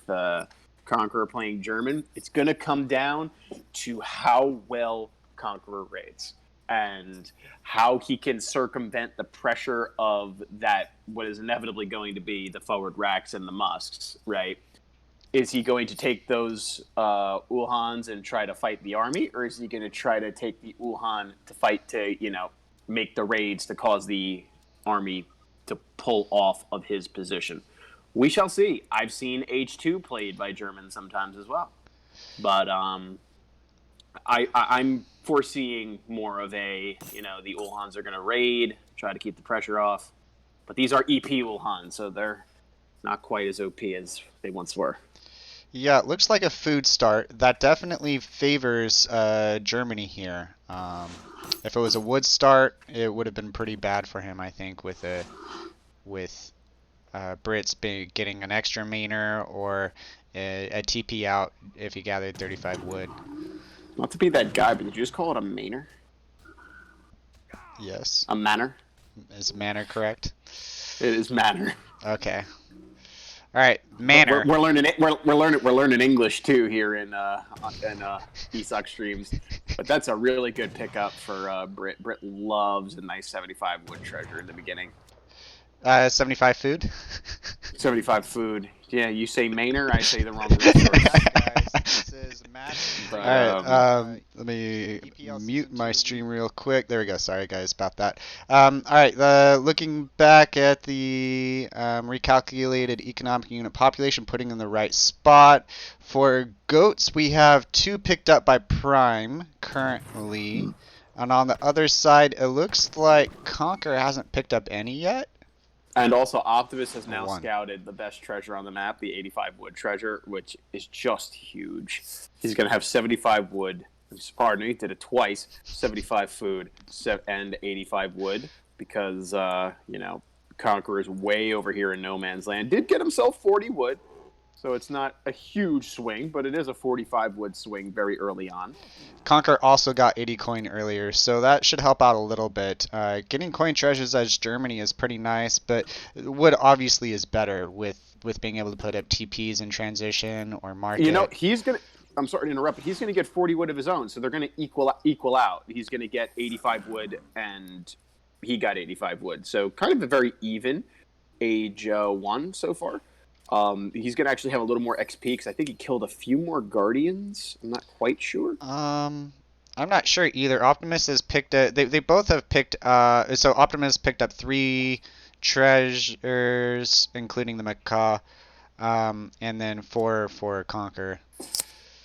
Conqueror playing German. It's going to come down to how well Conqueror raids and how he can circumvent the pressure of that, what is inevitably going to be the forward racks and the musks, right? Is he going to take those Uhans and try to fight the army, or is he going to try to take the Uhan to fight to, make the raids to cause the army to pull off of his position? We shall see. I've seen H2 played by Germans sometimes as well. But I'm foreseeing more of the Ulhans are going to raid, try to keep the pressure off. But these are EP Ulhans, so they're not quite as OP as they once were. Yeah, it looks like a food start. That definitely favors Germany here. If it was a wood start, it would have been pretty bad for him, I think, with Brits getting an extra mainer or a TP out if he gathered 35 wood. Not to be that guy, but did you just call it a mainer? Yes. A manor? Is manor correct? It is manor. Okay. All right, manor. We're learning English too here in ESOC streams, but that's a really good pickup for Brit. Brit loves a nice 75 wood treasure in the beginning. 75 food. 75 food. Yeah, you say Maynard, I say the wrong resource. This is Matt. All right, let me mute my stream real quick. There we go. Sorry, guys, about that. All right, looking back at the recalculated economic unit population, putting in the right spot. For goats, we have 2 picked up by Prime currently. And on the other side, it looks like Conqueror hasn't picked up any yet. And also, Optimus has now scouted the best treasure on the map, the 85 wood treasure, which is just huge. He's going to have 75 wood. Pardon me, he did it twice. 75 food and 85 wood because, Conqueror is way over here in no man's land. Did get himself 40 wood, so it's not a huge swing, but it is a 45 wood swing very early on. Conqueror also got 80 coin earlier, so that should help out a little bit. Getting coin treasures as Germany is pretty nice, but wood obviously is better with being able to put up TPs in transition or market. He's going to... I'm sorry to interrupt, but he's going to get 40 wood of his own, so they're going to equal out. He's going to get 85 wood, and he got 85 wood. So kind of a very even age 1 so far. He's going to actually have a little more XP because I think he killed a few more Guardians. I'm not quite sure. I'm not sure either. Optimus has picked they both have picked so Optimus picked up 3 treasures, including the Macaw, and then 4 for Conqueror.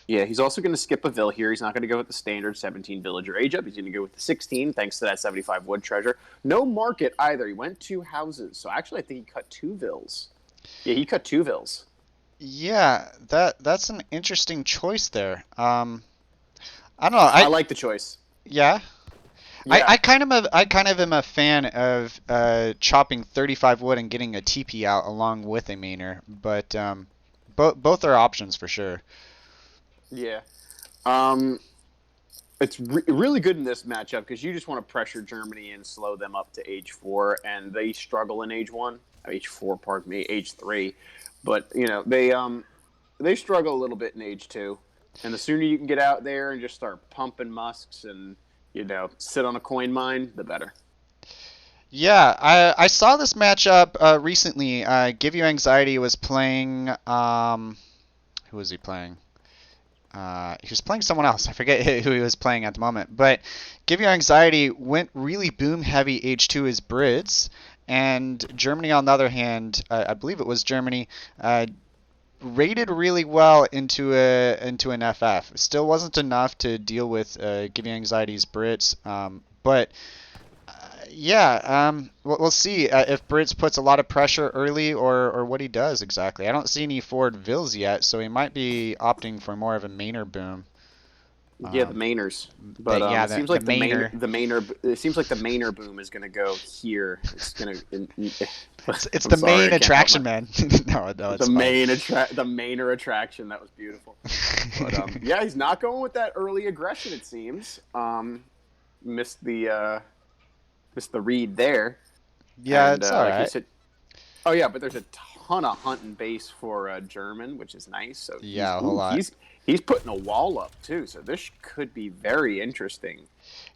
Yeah, he's also going to skip a vill here. He's not going to go with the standard 17 villager age up. He's going to go with the 16, thanks to that 75 wood treasure. No market either. He went 2 houses. So actually, I think he cut 2 vills. Yeah, he cut 2 vills. Yeah, that's an interesting choice there. I don't know. I like the choice. Yeah. I kind of am a fan of chopping 35 wood and getting a TP out along with a mainer, but both are options for sure. Yeah. It's really good in this matchup because you just want to pressure Germany and slow them up to age 4, and they struggle in age 1. Age 4, pardon me, age 3. But, they struggle a little bit in age 2. And the sooner you can get out there and just start pumping musks and, sit on a coin mine, the better. Yeah, I saw this matchup recently. Give You Anxiety was playing... who was he playing? He was playing someone else. I forget who he was playing at the moment. But Give You Anxiety went really boom heavy age 2 as Brits. And Germany, on the other hand, I believe it was Germany, rated really well into an FF. Still wasn't enough to deal with Give You Anxiety's Brits, but Yeah, we'll see if Brits puts a lot of pressure early or what he does exactly. I don't see any forward vills yet, so he might be opting for more of a mainer boom. Yeah, the Um, mainers. But yeah, it seems the like mainer. the mainer it seems like the mainer boom is going to go here. It's going to It's I'm the sorry, main I can't help attraction, my man. No, it's fine. the mainer attraction. That was beautiful. But yeah, he's not going with that early aggression it seems. Missed the missed the read there. Yeah, And it's all like you right. said, oh yeah, but there's a ton of hunting base for German, which is nice. So Yeah, a whole lot. he's putting a wall up too. So this could be very interesting.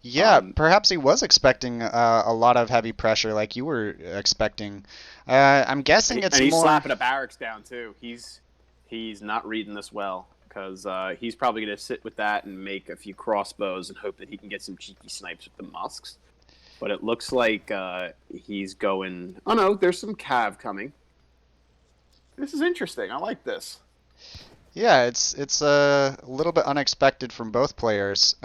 Yeah, Um, perhaps he was expecting a lot of heavy pressure like you were expecting. I'm guessing it's and he's more. slapping a barracks down too. He's not reading this well because he's probably going to sit with that and make a few crossbows and hope that he can get some cheeky snipes with the musks. But it looks like he's going. Oh no, there's some cav coming. This is interesting. I like this. Yeah, it's a little bit unexpected from both players.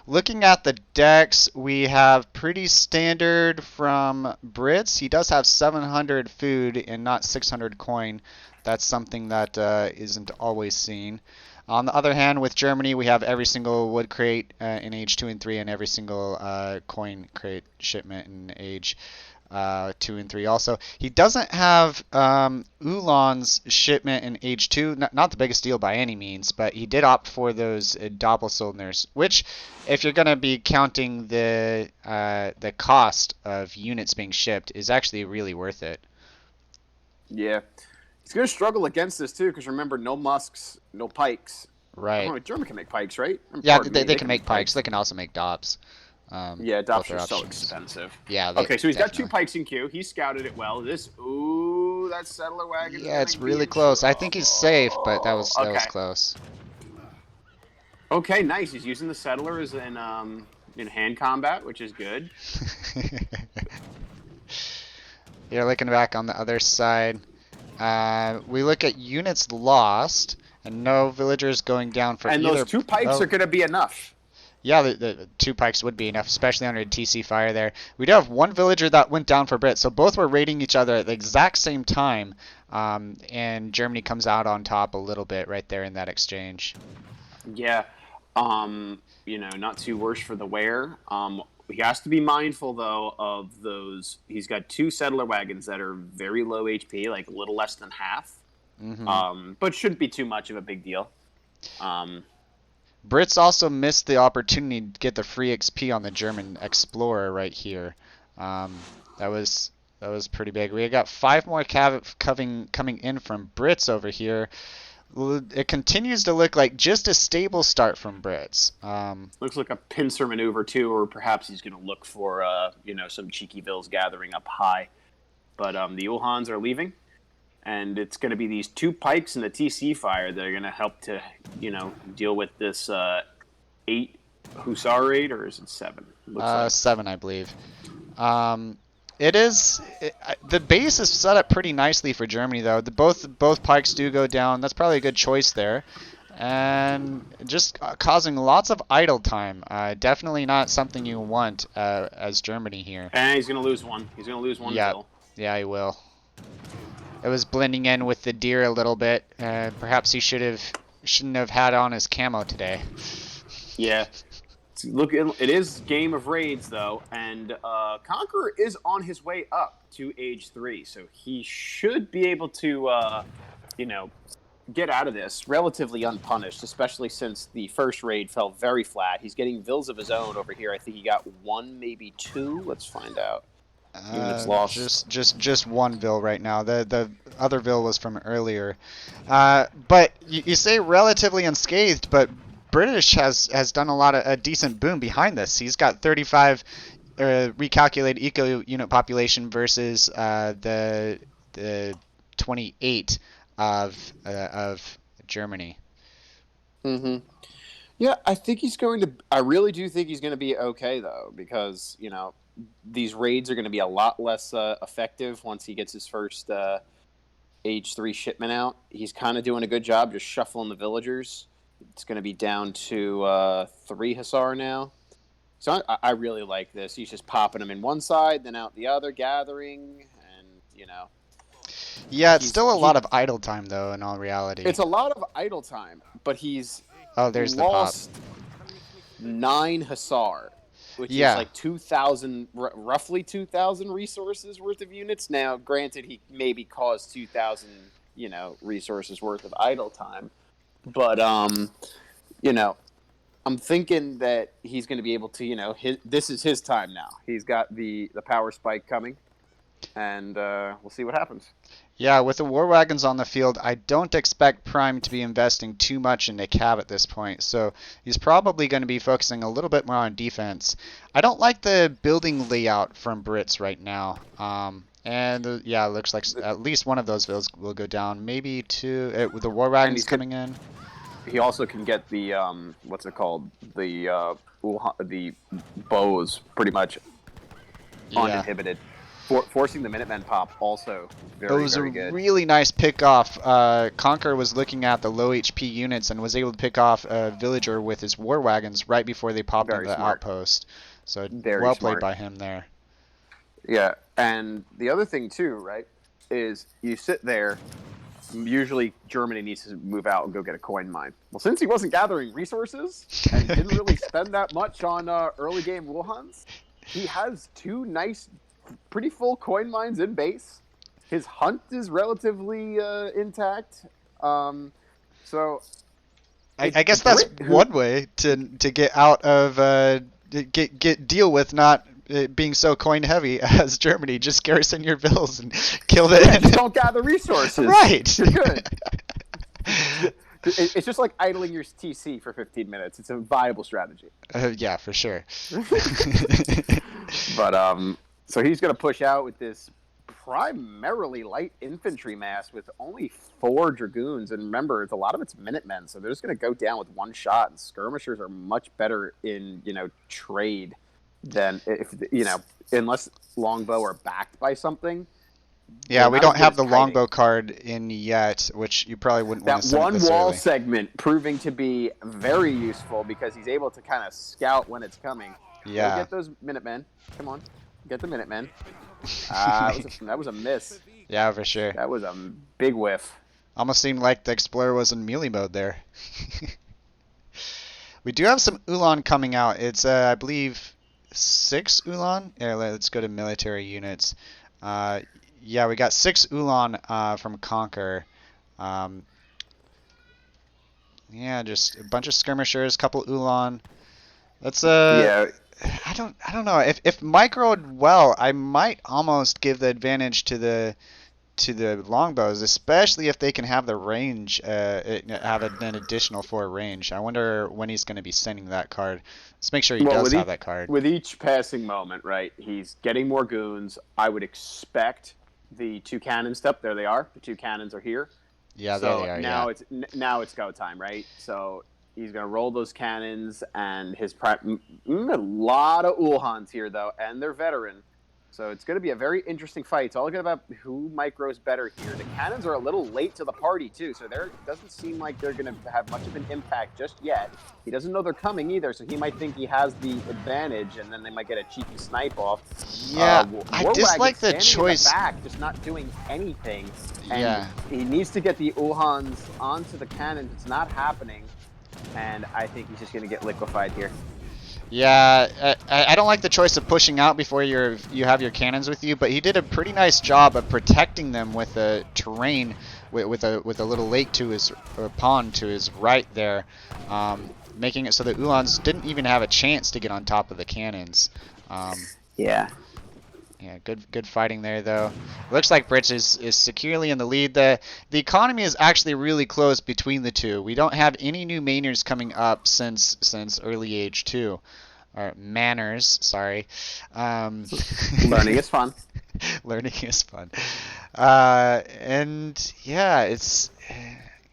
Looking at the decks, we have pretty standard from Brits. He does have 700 food and not 600 coin. That's something that isn't always seen. On the other hand, with Germany, we have every single wood crate in age 2 and 3 and every single coin crate shipment in age 2 and 3 also. He doesn't have Ulan's shipment in age 2, not the biggest deal by any means, but he did opt for those Doppelsoldners, which, if you're going to be counting the cost of units being shipped, is actually really worth it. Yeah, he's going to struggle against this too because remember, no musks, no pikes. Right. Oh, German can make pikes, right? Yeah, Pardon me, they they can can make make pikes. They pikes. can also make Dops. Yeah, Both adopts are are so options. expensive. Yeah, they Okay, so he's got two definitely. pikes in queue. He scouted it well. Ooh, that settler wagon's Yeah, gonna it's be really in close. I think he's safe, but trouble. that was Okay, close. okay, nice. He's using the settlers in hand combat, which is good. You're looking back on the other side. We look at units lost, and no villagers going down for And those either. two pikes Oh, are gonna be enough. yeah, the two pikes would be enough, especially under TC fire there. We do have one villager that went down for Brit, so both were raiding each other at the exact same time, and Germany comes out on top a little bit right there in that exchange. Yeah. Not too worse for the wear. He has to be mindful though of those. He's got two settler wagons that are very low HP, like a little less than half. Hmm. But shouldn't be too much of a big deal. Um, Brits also missed the opportunity to get the free XP on the German Explorer right here. That was pretty big. We got 5 more coming in from Brits over here. It continues to look like just a stable start from Brits. Looks like a pincer maneuver too, or perhaps he's going to look for some cheeky bills gathering up high. But the Ulhans are leaving, and it's going to be these two pikes and the TC fire that are going to help to deal with this 8 Hussar raid, or is it 7? Looks like 7, I believe. The base is set up pretty nicely for Germany though. Both pikes do go down. That's probably a good choice there, and just causing lots of idle time. Definitely not something you want as Germany here. And he's going to lose one. He's going to lose one Yeah, Phil. yeah, he will. It was blending in with the deer a little bit. Perhaps he shouldn't have had on his camo today. Yeah. Look, it is game of raids though, and Conqueror is on his way up to age 3, so he should be able to, get out of this relatively unpunished, especially since the first raid fell very flat. He's getting vills of his own over here. I think he got 1, maybe 2. Let's find out. Units lost. Just one Ville right now. The other Ville was from earlier. But you say relatively unscathed, but British has done a decent boom behind this. He's got 35 recalculated eco unit population versus the 28 of Germany. Mm-hmm. Yeah, I really do think he's going to be okay, though, because, these raids are going to be a lot less effective once he gets his first age 3 shipment out. He's kind of doing a good job just shuffling the villagers. It's going to be down to 3 Hussar now. So I really like this. He's just popping them in one side, then out the other, gathering, and Yeah, it's still a he. lot of idle time though, in all reality. It's a lot of idle time, but he's Oh, there's the pop. lost 9 Hussar, which is Yeah. like 2,000, roughly 2,000 resources worth of units. Now, granted, he maybe caused 2,000, resources worth of idle time, but I'm thinking that he's going to be able to, this is his time now. He's got the power spike coming, and we'll see what happens. Yeah, with the War Wagons on the field, I don't expect Prime to be investing too much into Cav at this point, so he's probably going to be focusing a little bit more on defense. I don't like the building layout from Brits right now. Yeah, it looks like at least one of those villas will go down. Maybe two, with the War Wagons coming in. He also can get the, what's it called? The bows pretty much uninhibited. Forcing the Minutemen pop also very, it was very a good. really nice pick-off. Conqueror was looking at the low HP units and was able to pick off a villager with his war wagons right before they popped into the outpost. So well played by him there. Yeah, and the other thing too, right, is you sit there. Usually Germany needs to move out and go get a coin mine. Well, since he wasn't gathering resources and didn't really spend that much on early game Wuhans, he has 2 nice, pretty full coin mines in base. His hunt is relatively intact. So I guess that's one way to get out of deal with not being so coin heavy as Germany. Just garrison your villas and kill the just don't gather resources. Right. You're good. It's just like idling your TC for 15 minutes. It's a viable strategy. Yeah, for sure. But so he's going to push out with this primarily light infantry mass with only 4 dragoons, and remember, a lot of it's Minutemen, so they're just going to go down with one shot. And skirmishers are much better in trade than if unless longbow are backed by something. Yeah, we don't have the longbow card in yet, which you probably wouldn't want to send That this one wall early. segment proving to be very useful because he's able to kind of scout when it's coming. Yeah. Go get those Minutemen. Come on, get the Minutemen. That was a miss. Yeah, for sure. That was a big whiff. Almost seemed like the Explorer was in melee mode there. We do have some Ulan coming out. It's, I believe, 6 Ulan. Yeah, let's go to military units. Yeah, we got 6 Ulan from Conquer. Yeah, just a bunch of skirmishers, couple Ulan. Let's yeah. I don't know. If microed well, I might almost give the advantage to the longbows, especially if they can have the range, have an additional 4 range. I wonder when he's going to be sending that card. Let's make sure he does have that card. With each passing moment, right, he's getting more goons. I would expect the 2 cannons up. There they are. The 2 cannons are here. Yeah, there they are. Now it's go time, right? So he's going to roll those cannons, and a lot of Ulhans here, though, and they're veteran. So it's going to be a very interesting fight. It's all good about who micros better here. The cannons are a little late to the party, too, so there doesn't seem like they're going to have much of an impact just yet. He doesn't know they're coming either, so he might think he has the advantage, and then they might get a cheeky snipe off. Yeah, I dislike the choice. In the back, just not doing anything. And yeah. He needs to get the Ulhans onto the cannons. It's not happening, and I think he's just going to get liquefied here. Yeah, I don't like the choice of pushing out before you have your cannons with you, but he did a pretty nice job of protecting them with the terrain, with a little lake to his pond to his right there, making it so that Ulans didn't even have a chance to get on top of the cannons. Yeah. Yeah, good fighting there though. Looks like Brits is securely in the lead. The economy is actually really close between the two. We don't have any new mainers coming up since early age 2. Or manners, sorry. Learning is fun. Learning is fun. And yeah, it's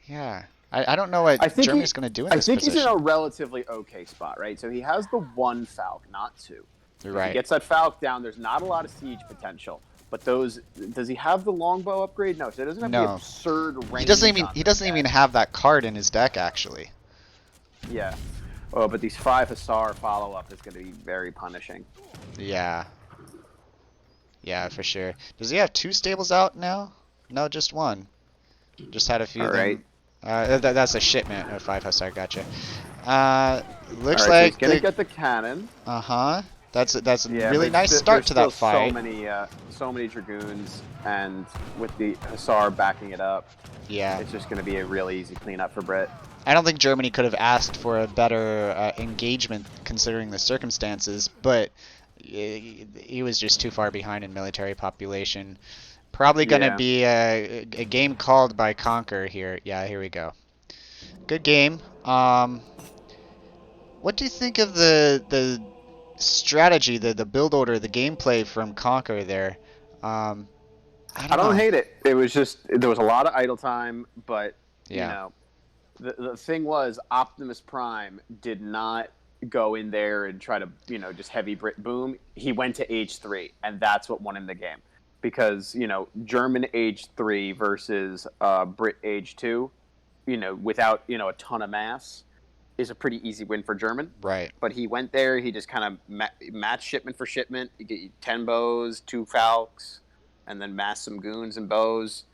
I don't know what Germany's going to do in this position. I think he's in a relatively okay spot, right? So he has the 1 Falk, not 2. Right. If he gets that Falk down, there's not a lot of siege potential. But does he have the longbow upgrade? No, so it doesn't have the absurd range. He doesn't even have that card in his deck actually. Yeah. Oh, but these 5 Hussar follow-up is going to be very punishing. Yeah. Yeah, for sure. Does he have 2 stables out now? No, just 1. Just had a few All of right. them. That's a shipment of 5 Hussar, gotcha. All Looks right, so he's like going to the... get the cannon. Uh-huh. That's a Yeah, really but nice start there's to that still fight. so many dragoons, and with the Hussar backing it up, Yeah. it's just going to be a really easy cleanup for Brit. I don't think Germany could have asked for a better engagement considering the circumstances, but he was just too far behind in military population. Probably going to Yeah. be a game called by Conquer here. Yeah, here we go. Good game. What do you think of the strategy, the build order, the gameplay from Conquer there? Um, I I don't don't know. hate it. It was just there was a lot of idle time, but you Yeah, know, the thing was Optimus Prime did not go in there and try to just heavy Brit boom. He went to H3, and that's what won him the game because German H3 versus Brit H2, without a ton of mass is a pretty easy win for German. right. But he went there. He just kind of matched shipment for shipment. You get 10 bows, 2 falcons, and then mass some goons and bows.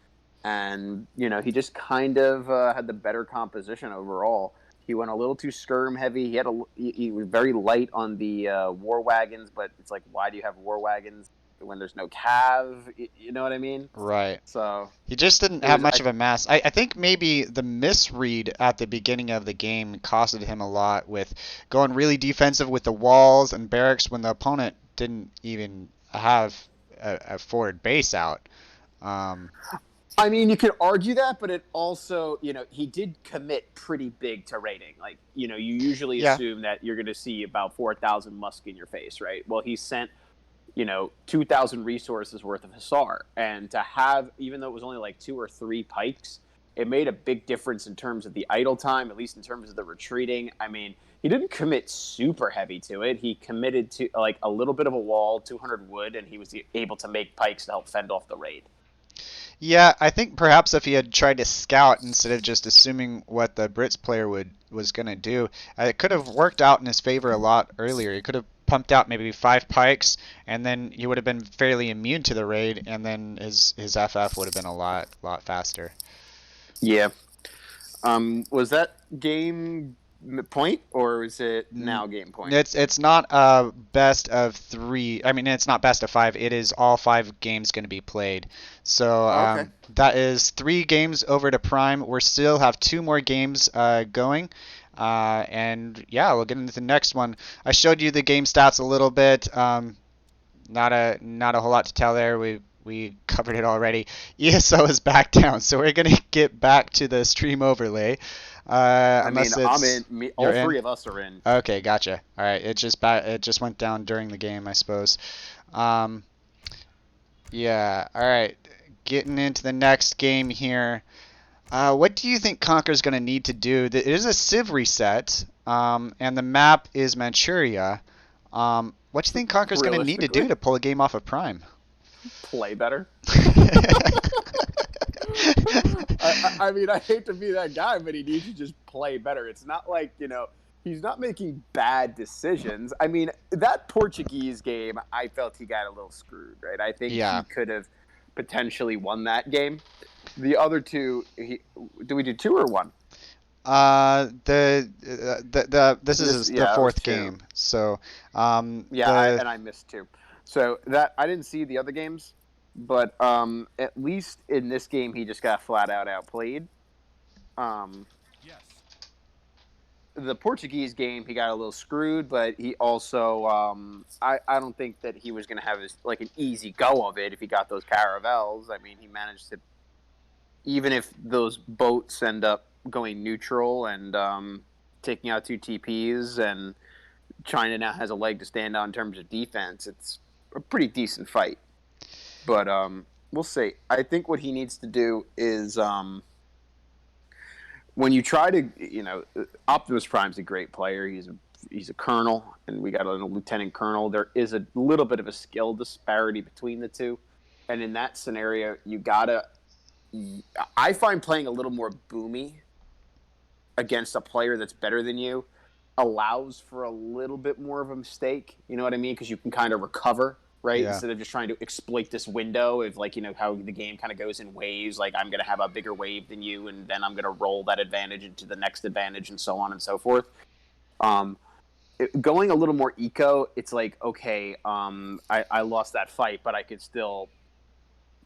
And, he just kind of had the better composition overall. He went a little too skirm heavy. He was very light on the war wagons, but it's like, why do you have war wagons when there's no cav? You know what I mean? Right. So He just didn't it have was, much of a mass. I think maybe the misread at the beginning of the game costed him a lot with going really defensive with the walls and barracks when the opponent didn't even have a forward base out. Um, I mean, you could argue that, but it also, he did commit pretty big to raiding. Like, you usually yeah, assume that you're going to see about 4,000 musk in your face, right? Well, he sent, 2,000 resources worth of Hussar. And to have, even though it was only like 2 or 3 pikes, it made a big difference in terms of the idle time, at least in terms of the retreating. I mean, he didn't commit super heavy to it. He committed to like a little bit of a wall, 200 wood, and he was able to make pikes to help fend off the raid. yeah. I think perhaps if he had tried to scout instead of just assuming what the Brits player was gonna do, it could have worked out in his favor a lot earlier. He could have pumped out maybe 5 pikes, and then he would have been fairly immune to the raid, and then his FF would have been a lot faster. Yeah. Was that game point or is it N- now game point? It's not best of 3. I mean, it's not best of 5. It is all 5 games going to be played. So Oh, okay. that is 3 games over to Prime. We still have 2 more games going. And yeah, we'll get into the next one. I showed you the game stats a little bit. Not a whole lot to tell there. We covered it already. ESO is back down, so we're gonna get back to the stream overlay. I mean, Unless I'm it's in. All you're in. three of us are in. Okay, gotcha. All right, it just went down during the game, I suppose. Um, yeah. All right, getting into the next game here. What do you think Conquer's gonna need to do? It is a Civ reset, and the map is Manchuria. What do you think Conquer's gonna need to do Realistically, to pull a game off of Prime? play better. I mean, I hate to be that guy, but he needs to just play better. It's not like, he's not making bad decisions. I mean, that Portuguese game, I felt he got a little screwed, right? I think Yeah. he could have potentially won that game. The other two, do we do 2 or 1? This is the Yeah, that was fourth 2. game. So, Yeah, I missed 2. So that I didn't see the other games, but at least in this game he just got flat out outplayed. Um, the Portuguese game he got a little screwed, but he also I don't think that he was going to have like an easy go of it if he got those caravels. I mean, he managed to, even if those boats end up going neutral and taking out 2 TPs, and China now has a leg to stand on in terms of defense, it's a pretty decent fight. But we'll see. I think what he needs to do is when you try to, Optimus Prime's a great player. He's a colonel, and we got a lieutenant colonel. There is a little bit of a skill disparity between the two, and in that scenario, you gotta. I find playing a little more boomy against a player that's better than you allows for a little bit more of a mistake. You know what I mean? Because you can kind of recover, right? Yeah. Instead of just trying to exploit this window of like, how the game kind of goes in waves. Like I'm going to have a bigger wave than you, and then I'm going to roll that advantage into the next advantage, and so on and so forth. Going a little more eco, it's like, okay, I lost that fight, but I could still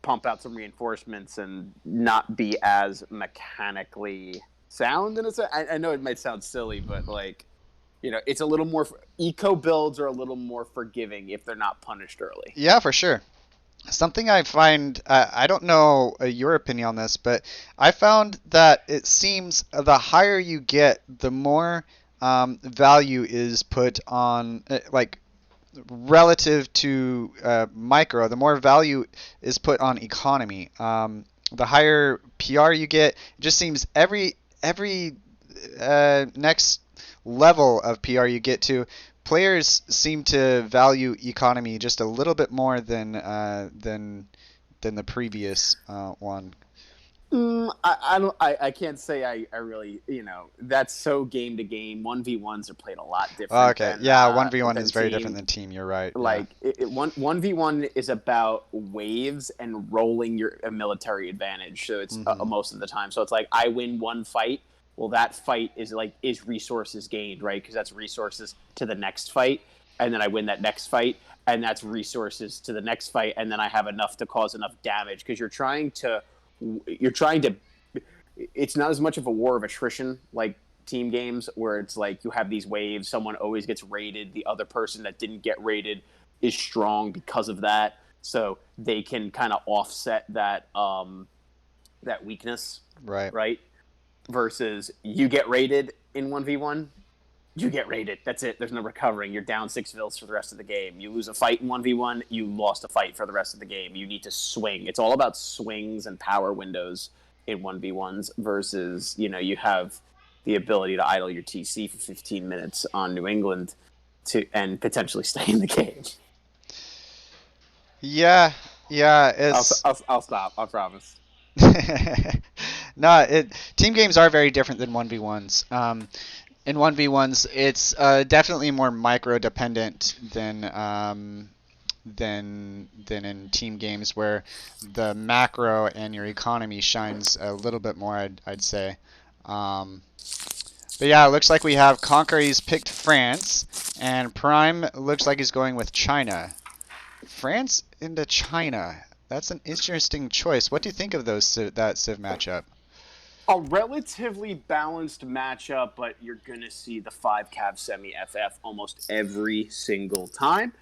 pump out some reinforcements and not be as mechanically sound. And I know it might sound silly, but like, it's a little more eco builds are a little more forgiving if they're not punished early. Yeah, for sure. Something I find, I don't know your opinion on this, but I found that it seems the higher you get, the more value is put on, like, relative to micro, the more value is put on economy. The higher PR you get, it just seems every next level of PR you get to, players seem to value economy just a little bit more than the previous one. I don't. I can't say I really. That's so game to game. 1v1s are played a lot Oh, different okay, yeah, 1v1 than is very different team. than team. You're right. Yeah. Like one v one is about waves and rolling your a military advantage. So it's Hmm. most of the time. So it's like I win one fight. Well, that fight is resources gained, right? Because that's resources to the next fight, and then I win that next fight, and that's resources to the next fight, and then I have enough to cause enough damage. Because you're trying to. It's not as much of a war of attrition like team games where it's like you have these waves, someone always gets raided, the other person that didn't get raided is strong because of that, so they can kind of offset that weakness, Right. right? Versus you get raided in 1v1, you get raided, that's it, there's no recovering, you're down 6 vills for the rest of the game. You lose a fight in 1v1, you lost a fight for the rest of the game. You need to swing. It's all about swings and power windows in 1v1s versus, you have the ability to idle your TC for 15 minutes on New England and potentially stay in the game. Yeah, yeah, I'll, it's I'll, I'll stop, I promise. no, team games are very different than 1v1s. In 1v1s, it's definitely more micro dependent than in team games where the macro and your economy shines a little bit more, I'd say. Um, but yeah, it looks like we have Conqueror. He's picked France, and Prime looks like he's going with China. France into China. That's an interesting choice. What do you think of that Civ matchup? A relatively balanced matchup, but you're going to see the 5 cav semi FF almost every single time.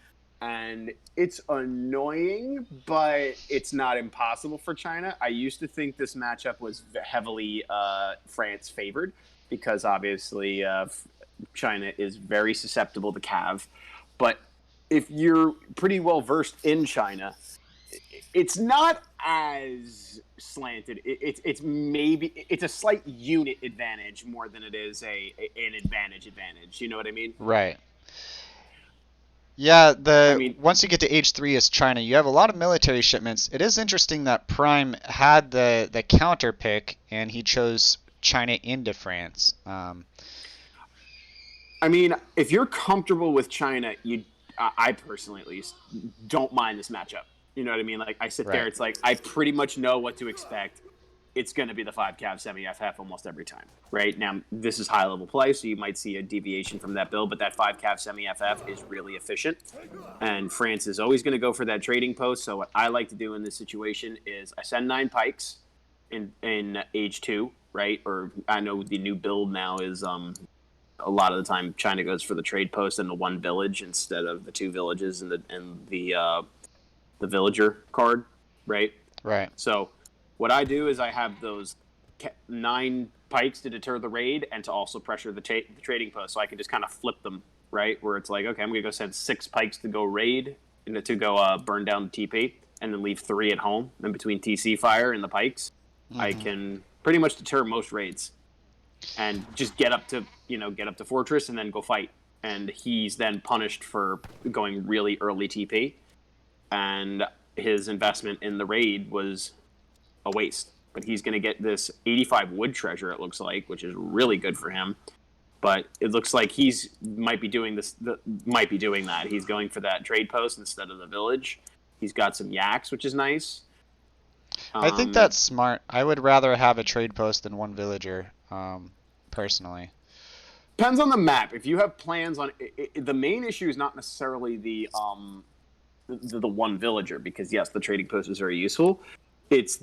And it's annoying, but it's not impossible for China. I used to think this matchup was heavily France favored because obviously China is very susceptible to cav. But if you're pretty well versed in China, it's not as slanted. It's a slight unit advantage more than it is an advantage. You know what I mean? Right. Yeah, I the mean, once you get to H3 as China, you have a lot of military shipments. It is interesting that Prime had the counter pick and he chose China into France. if you're comfortable with China, I personally at least don't mind this matchup. You know what I mean? Like I sit there, Right. it's like I pretty much know what to expect. It's going to be the 5 cav semi FF almost every time, right? Now, this is high level play, so you might see a deviation from that build, but that 5 cav semi FF is really efficient. And France is always going to go for that trading post. So, what I like to do in this situation is I send 9 pikes in age 2, right? Or I know the new build now is a lot of the time China goes for the trade post and the 1 village instead of the 2 villages and the villager card, right? Right. So what I do is I have those 9 pikes to deter the raid and to also pressure the trading post, so I can just kind of flip them, right? Where it's like, okay, I'm gonna go send 6 pikes to go raid and to go burn down the TP, and then leave 3 at home. And between TC fire and the pikes, I Hmm. can pretty much deter most raids and just get up to fortress and then go fight. And he's then punished for going really early TP, and his investment in the raid was a waste. But he's going to get this 85 wood treasure, it looks like, which is really good for him. But it looks like he's might be doing that. He's going for that trade post instead of the village. He's got some yaks, which is nice. I think that's smart. I would rather have a trade post than one villager, personally. Depends on the map. If you have plans on the main issue is not necessarily the one villager, because yes, the trading post is very useful. It's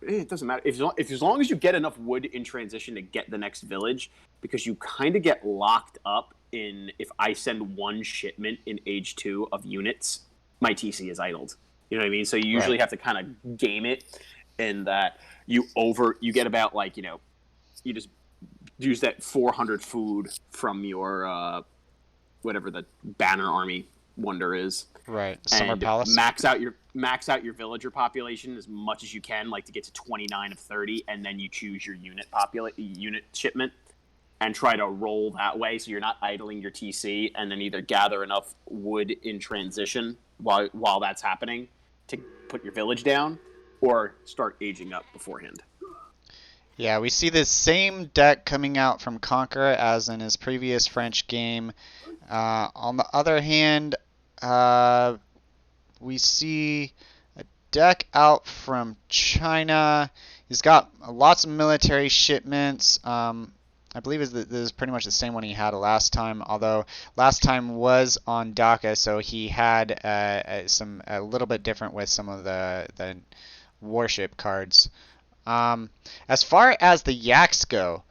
it doesn't matter if as long as you get enough wood in transition to get the next village, because you kind of get locked up in if I send one shipment in age 2 of units, my TC is idled. You know what I mean? So you usually have to kind of game it, in that you get about you just use that 400 food from your whatever the banner army wonder is. Right. Summer Palace. Max out your villager population as much as you can, like to get to 29 of 30, and then you choose your unit shipment and try to roll that way, so you're not idling your TC, and then either gather enough wood in transition while that's happening to put your village down, or start aging up beforehand. Yeah, we see the same deck coming out from Conqueror as in his previous French game. On the other hand, we see a deck out from China. He's got lots of military shipments. I believe this is pretty much the same one he had last time, although last time was on Dhaka, so he had a little bit different with some of the warship cards. As far as the yaks go,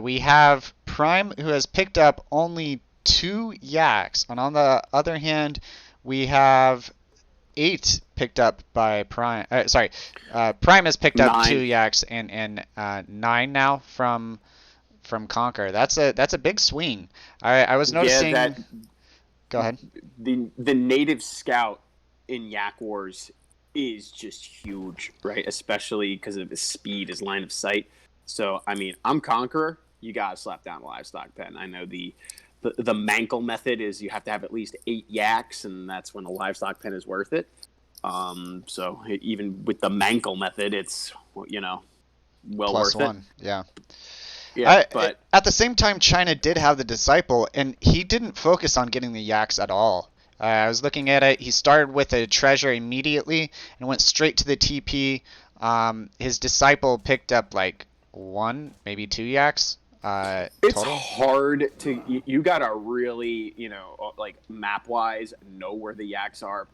we have Prime, who has picked up only 2 yaks, and on the other hand, we have 8 picked up by Prime. Prime has picked up 2 yaks and 9 now from Conquer. That's a big swing. I was noticing. Yeah, go ahead. The native scout in Yak Wars is just huge, right? Especially because of his speed, his line of sight. So, I mean, I'm Conqueror. You gotta slap down a livestock pen. I know the Mankle method is you have to have at least 8 yaks, and that's when a livestock pen is worth it. So even with the Mankle method, it's well Plus worth 1. it. Yeah. Yeah, but at the same time, China did have the Disciple, and he didn't focus on getting the yaks at all. I was looking at it. He started with a treasure immediately and went straight to the TP. His Disciple picked up like 1, maybe 2 yaks. It's total. hard to you gotta really like map wise know where the yaks are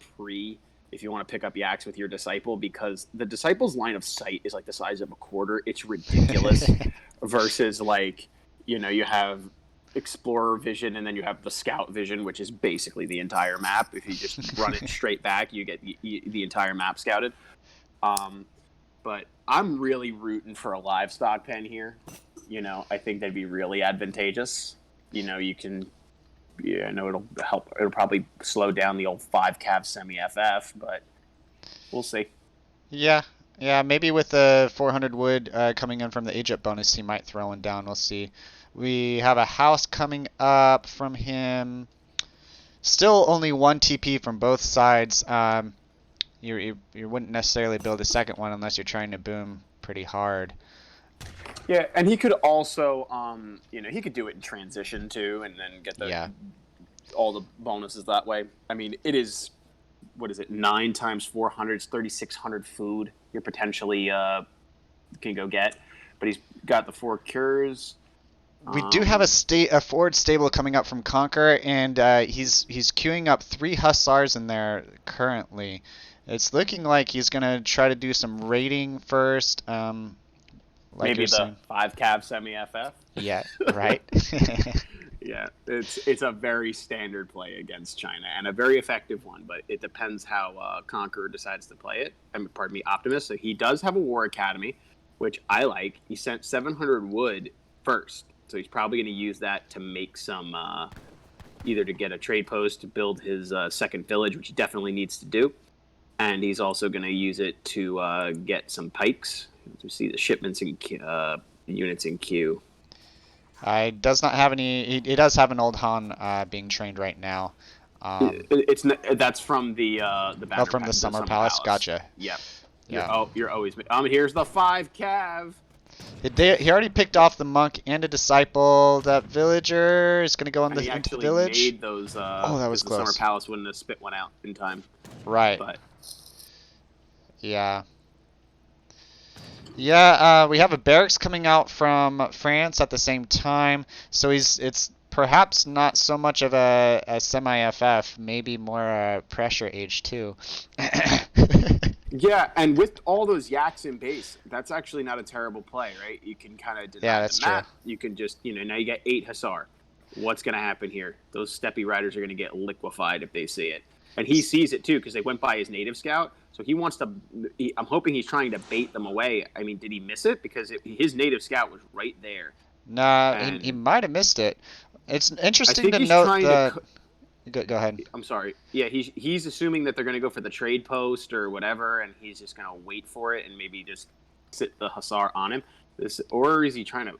if you want to pick up yaks with your Disciple, because the Disciple's line of sight is like the size of a quarter. It's ridiculous. Versus you have Explorer vision, and then you have the Scout vision, which is basically the entire map. If you just run it straight back, you get the entire map scouted. But I'm really rooting for a livestock pen here. I think that'd be really advantageous. You can, it'll help. It'll probably slow down the old 5-cav semi-FF, but we'll see. Yeah, maybe with the 400 wood coming in from the age up bonus, he might throw one down. We'll see. We have a house coming up from him. Still only 1 TP from both sides. You wouldn't necessarily build a second one unless you're trying to boom pretty hard. Yeah, and he could also, he could do it in transition too, and then get all the bonuses that way. I mean, it is, 9 times 400, it's 3,600 food you're potentially can go get. But he's got the 4 cures. We do have a forward stable coming up from Conquer, and he's queuing up 3 Hussars in there currently. It's looking like he's going to try to do some raiding first. Maybe the 5-cav semi-FF? Yeah, right. Yeah, it's a very standard play against China, and a very effective one, but it depends how Conqueror decides to play it. Optimus. So he does have a War Academy, which I like. He sent 700 wood first, so he's probably going to use that to make some, either to get a trade post to build his second village, which he definitely needs to do, and he's also going to use it to get some pikes. To see the shipments and units in queue. It does not have any. It does have an old Han being trained right now. That's from the banner from the Summer Palace. Gotcha. Yeah. Yeah. You're always. Here's the 5-cav. He already picked off the monk and a disciple. That villager is gonna go And he into the actually village. made those. Oh, that was The Summer close. Palace wouldn't have spit one out in time. Right. But Yeah. Yeah, we have a barracks coming out from France at the same time, so it's perhaps not so much of a semi-FF, maybe more a pressure age 2. yeah, and with all those yaks in base, that's actually not a terrible play, right? You can kind of Yeah, deny that's the map. true. You can just, now you get 8 Hussar. What's going to happen here? Those steppy riders are going to get liquefied if they see it. And he sees it too because they went by his native scout. So he wants to. I'm hoping he's trying to bait them away. I mean, did he miss it? Because his native scout was right there. Nah, And he might have missed it. It's I interesting think to he's note trying that. to. Go ahead. I'm sorry. Yeah, he's assuming that they're going to go for the trade post or whatever, and he's just going to wait for it and maybe just sit the Hussar on him. Or is he trying to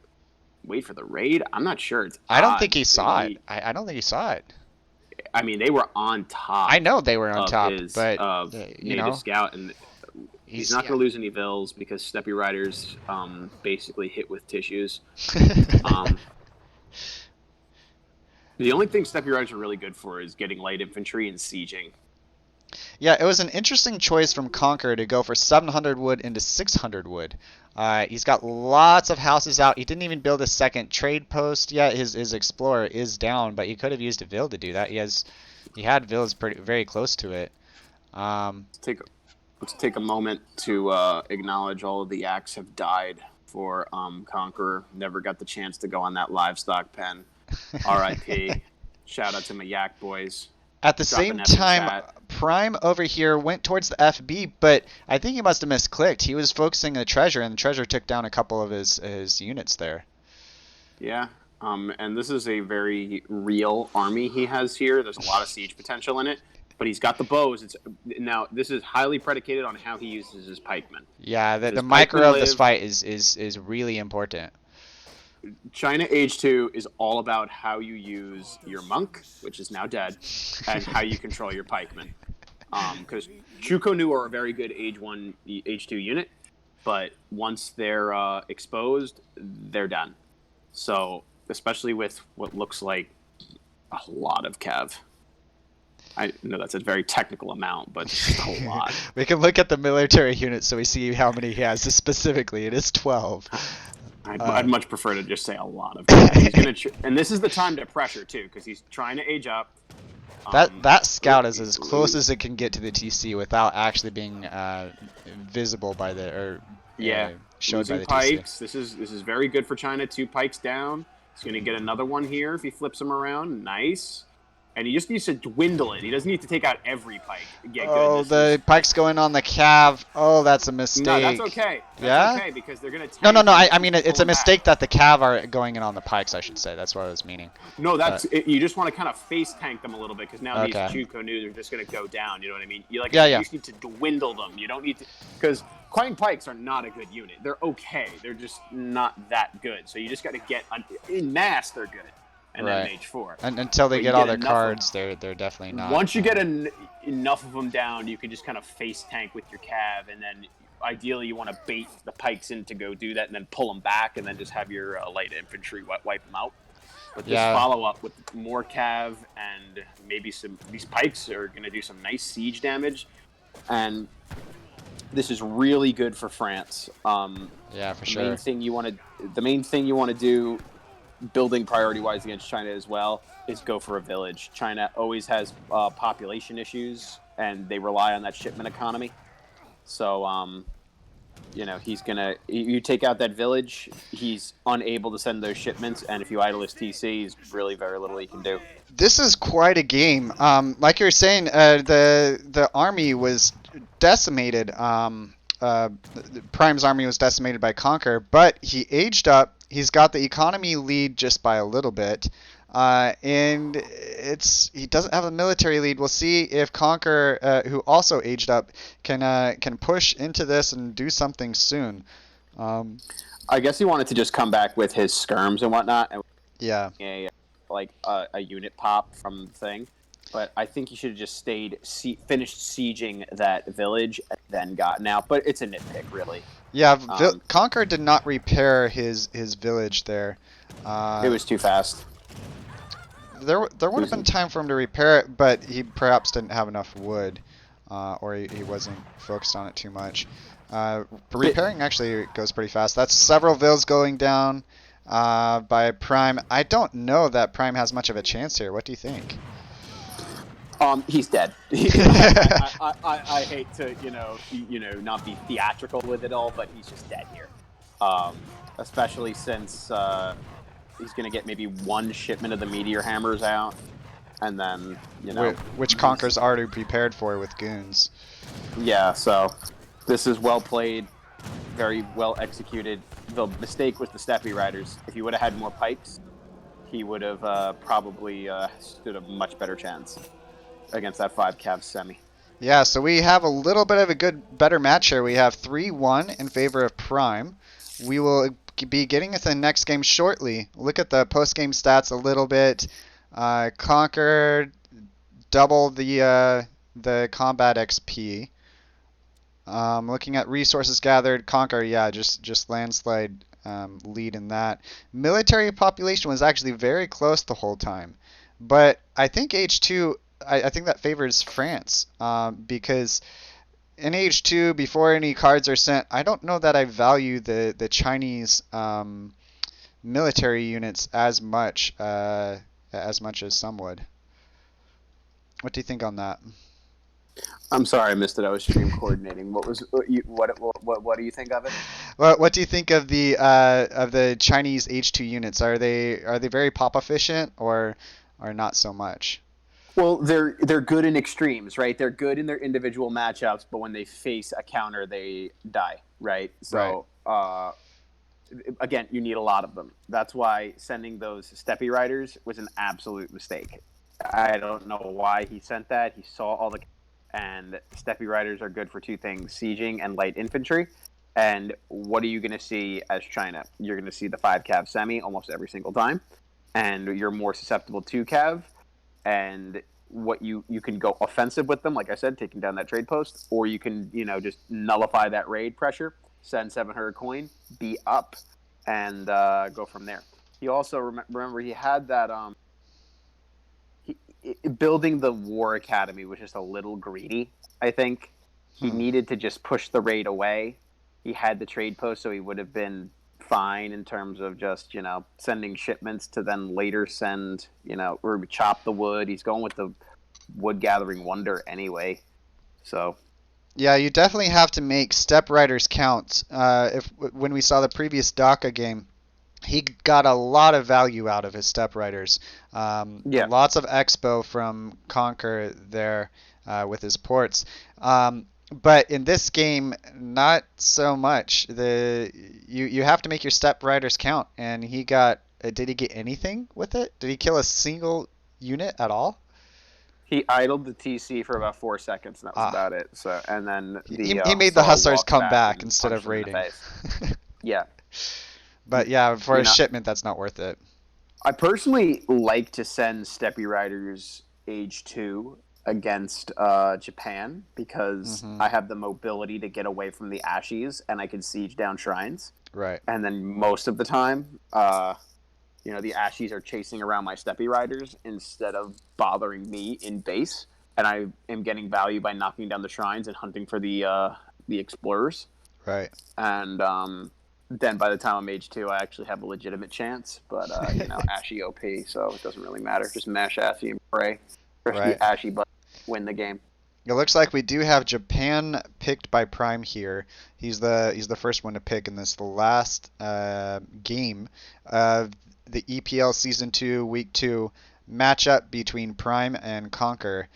wait for the raid? I'm not sure. It's I don't odd. think he saw it. I don't think he saw it. I mean, they were on top. I know they were on top, his, but you native scout, and he's not going to lose any vills because steppy riders basically hit with tissues. The only thing steppy riders are really good for is getting light infantry and sieging. Yeah, it was an interesting choice from Conqueror to go for 700 wood into 600 wood. He's got lots of houses out. He didn't even build a second trade post yet. His explorer is down, but he could have used a vill to do that. He had vills very close to it. Let's take a moment to acknowledge all of the yaks have died for Conqueror. Never got the chance to go on that livestock pen. R.I.P. Shout out to my yak boys. At the same time, Prime over here went towards the FB, but I think he must have misclicked. He was focusing on the treasure, and the treasure took down a couple of his units there. Yeah, and this is a very real army he has here. There's a lot of siege potential in it, but he's got the bows. Now, this is highly predicated on how he uses his pikemen. Yeah, the micro of this fight is really important. China Age 2 is all about how you use your monk, which is now dead, and how you control your pikemen. Because Chukonu are a very good Age 1, Age 2 unit, but once they're exposed, they're done. So, especially with what looks like a lot of cav. I know that's a very technical amount, but just a lot. We can look at the military units so we see how many he has. Specifically, it is 12. I'd much prefer to just say a lot of cav. And this is the time to pressure, too, because he's trying to age up. That scout is as close as it can get to the TC without actually being visible by showed by the pikes. TC. This is very good for China. 2 pikes down. He's going to get another one here if he flips them around. Nice. And he just needs to dwindle it. He doesn't need to take out every pike. The pike's going on the cav. Oh, that's a mistake. No, that's okay. That's okay, because they're going to No. I mean, it's a mistake that the cav are going in on the pikes, I should say. That's what I was meaning. No, you just want to kind of face tank them a little bit, because now these Chukonu are just going to go down. You know what I mean? You just need to dwindle them. You don't need to... Because Quang pikes are not a good unit. They're okay. They're just not that good. So you just got to get... In mass, they're good. And then Mage 4. And until they get all their cards, they're definitely not. Once you get enough of them down, you can just kind of face tank with your cav, and then ideally you want to bait the pikes in to go do that, and then pull them back, and then just have your light infantry wipe them out. But this follow-up with more cav and maybe these pikes are going to do some nice siege damage, and this is really good for France. Yeah, for sure. The main thing you want to do, building priority-wise against China as well, is go for a village. China always has population issues, and they rely on that shipment economy. So, you take out that village, he's unable to send those shipments, and if you idle his TC, there's really very little he can do. This is quite a game. Like you were saying, the army was decimated. Prime's army was decimated by Conqueror, but he aged up. He's got the economy lead just by a little bit, and he doesn't have a military lead. We'll see if Conqueror, who also aged up, can push into this and do something soon. I guess he wanted to just come back with his skirms and whatnot. And yeah. A unit pop from the thing. But I think he should have just finished sieging that village, and then gotten out. But it's a nitpick, really. Yeah, Um, Conquer did not repair his village there. it was too fast. There would have been time for him to repair it, but he perhaps didn't have enough wood, or he wasn't focused on it too much. Repairing actually goes pretty fast. That's several vills going down by Prime. I don't know that Prime has much of a chance here. What do you think? He's dead. I hate to not be theatrical with it all, but he's just dead here. Especially since he's going to get maybe one shipment of the meteor hammers out, and then which Conquer's already prepared for with goons. Yeah, so this is well played, very well executed. The mistake was the Steppe Riders. If he would have had more pikes, he would have probably stood a much better chance against that 5 cav semi. Yeah, so we have a little bit of a better match here. We have 3-1 in favor of Prime. We will be getting into the next game shortly. Look at the post-game stats a little bit. Conquer double the combat XP. Looking at resources gathered, Conquer, yeah, just landslide lead in that. Military population was actually very close the whole time. But I think H2, I think that favors France because in H2, before any cards are sent, I don't know that I value the Chinese military units as much as some would. What do you think on that? I'm sorry, I missed it. I was stream coordinating. What do you think of it? What do you think of the Chinese H2 units? Are they very pop efficient or not so much? Well, they're good in extremes, right? They're good in their individual matchups, but when they face a counter, they die, right? So, right. Again, you need a lot of them. That's why sending those Steppe Riders was an absolute mistake. I don't know why he sent that. He saw all the... And Steppe Riders are good for two things, sieging and light infantry. And what are you going to see as China? You're going to see the 5 cav semi almost every single time. And you're more susceptible to cav. And what you can go offensive with them, like I said, taking down that trade post, or you can just nullify that raid pressure, send 700 coin, be up, and go from there. He also remember he had that building the War Academy was just a little greedy. I think he needed to just push the raid away. He had the trade post, so he would have been fine in terms of just sending shipments to then later send or chop the wood. He's going with the wood gathering wonder anyway, so yeah, you definitely have to make step riders count. When we saw the previous DACA game, he got a lot of value out of his step riders. Lots of expo from Conquer there with his ports. But in this game, not so much. You have to make your step riders count, and he got. Did he get anything with it? Did he kill a single unit at all? He idled the TC for about 4 seconds, and that was about it. So, and then he made the hustlers come back instead of raiding. Yeah. But yeah, for a shipment, that's not worth it. I personally like to send Steppe Riders Age 2 against Japan because I have the mobility to get away from the Ashies and I can siege down shrines. Right. And then most of the time, the Ashies are chasing around my Steppe Riders instead of bothering me in base. And I am getting value by knocking down the shrines and hunting for the explorers. Right. And then by the time I'm age 2, I actually have a legitimate chance. But, Ashy OP, so it doesn't really matter. Just mash Ashy and pray. Right. Ashy but win the game. It looks like we do have Japan picked by Prime here. He's the first one to pick in this last game of the EPL Season 2 Week 2 matchup between Prime and Conquer.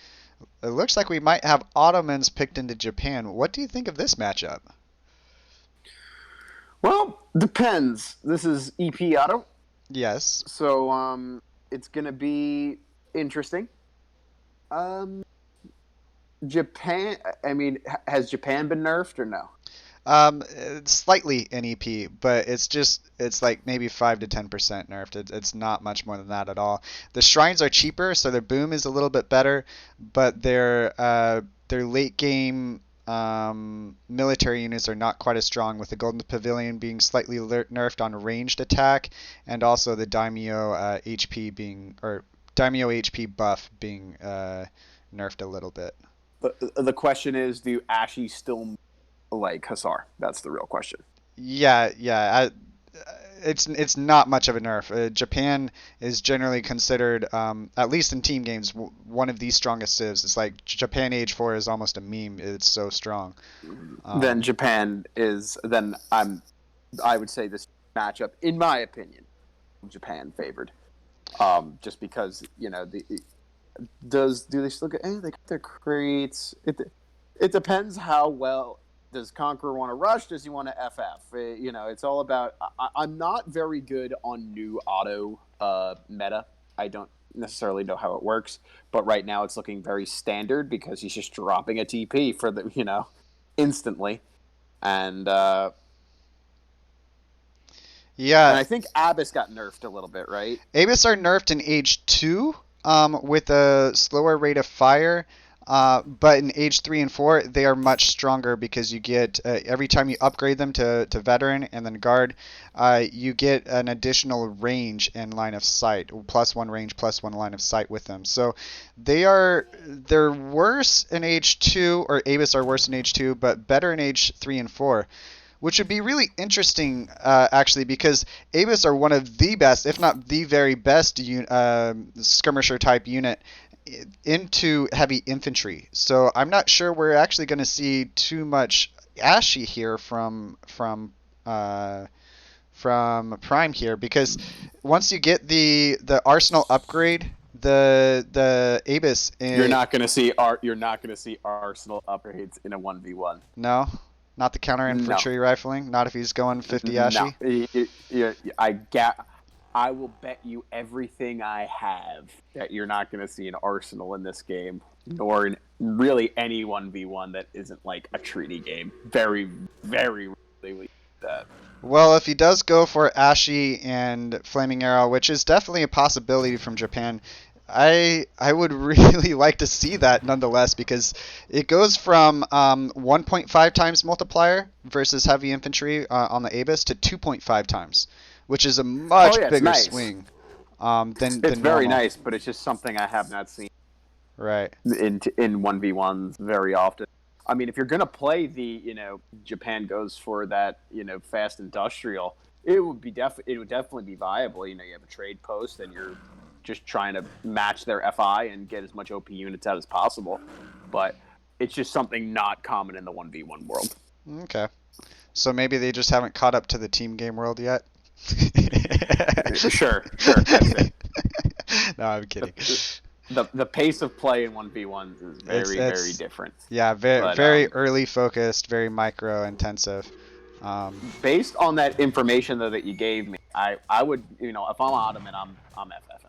It looks like we might have Ottomans picked into Japan. What do you think of this matchup? Well, depends. This is EP Auto. Yes. So it's going to be interesting. Japan, I mean, has Japan been nerfed or no? It's slightly NEP, but it's like maybe 5 to 10% nerfed. It's not much more than that at all. The shrines are cheaper, so their boom is a little bit better, but their late game military units are not quite as strong, with the Golden Pavilion being slightly nerfed on ranged attack, and also the Daimyo HP buff being nerfed a little bit. The question is, do Ashy still like Hussar? That's the real question. Yeah. It's not much of a nerf. Japan is generally considered, at least in team games, one of the strongest civs. It's like Japan Age 4 is almost a meme. It's so strong. Then Japan is. Then I would say this matchup, in my opinion, Japan favored. Just because do they still get? They got their crates. It depends how well. Does Conqueror want to rush? Does he want to FF? It's all about. I'm not very good on new auto meta. I don't necessarily know how it works, but right now it's looking very standard because he's just dropping a TP for the instantly, and yeah. And I think Abyss got nerfed a little bit, right? Abyss are nerfed in Age 2 with a slower rate of fire. But in Age 3 and 4, they are much stronger because you get, every time you upgrade them to Veteran and then Guard, you get an additional range and line of sight. +1 range, +1 line of sight with them. So they're worse in Age 2, or Abyss are worse in Age 2, but better in Age 3 and 4. Which would be really interesting, actually, because Abyss are one of the best, if not the very best, skirmisher type unit into heavy infantry. So I'm not sure we're actually going to see too much Ashy here from Prime here, because once you get the arsenal upgrade, the Abyss you're not going to see arsenal upgrades in a 1v1. No. Not the counter infantry rifling. Not if he's going 50 Ashy. No, I will bet you everything I have that you're not going to see an arsenal in this game, nor in really any 1v1 that isn't like a treaty game. Very, very rarely that. Well, if he does go for Ashy and Flaming Arrow, which is definitely a possibility from Japan, I would really like to see that nonetheless, because it goes from 1.5 times multiplier versus heavy infantry on the Abyss to 2.5 times, which is a much bigger swing than it's very normal. nice, but it's just something I have not seen right in 1v1s very often. I mean, if you're gonna play Japan goes for that fast industrial, it would definitely be viable. You have a trade post and you're just trying to match their FI and get as much OP units out as possible. But it's just something not common in the 1v1 world. Okay. So maybe they just haven't caught up to the team game world yet? Sure. That's it. No, I'm kidding. The pace of play in 1v1s is very different. Yeah, very early focused, very micro intensive. Based on that information though that you gave me, I would if I'm Ottoman, I'm FFing.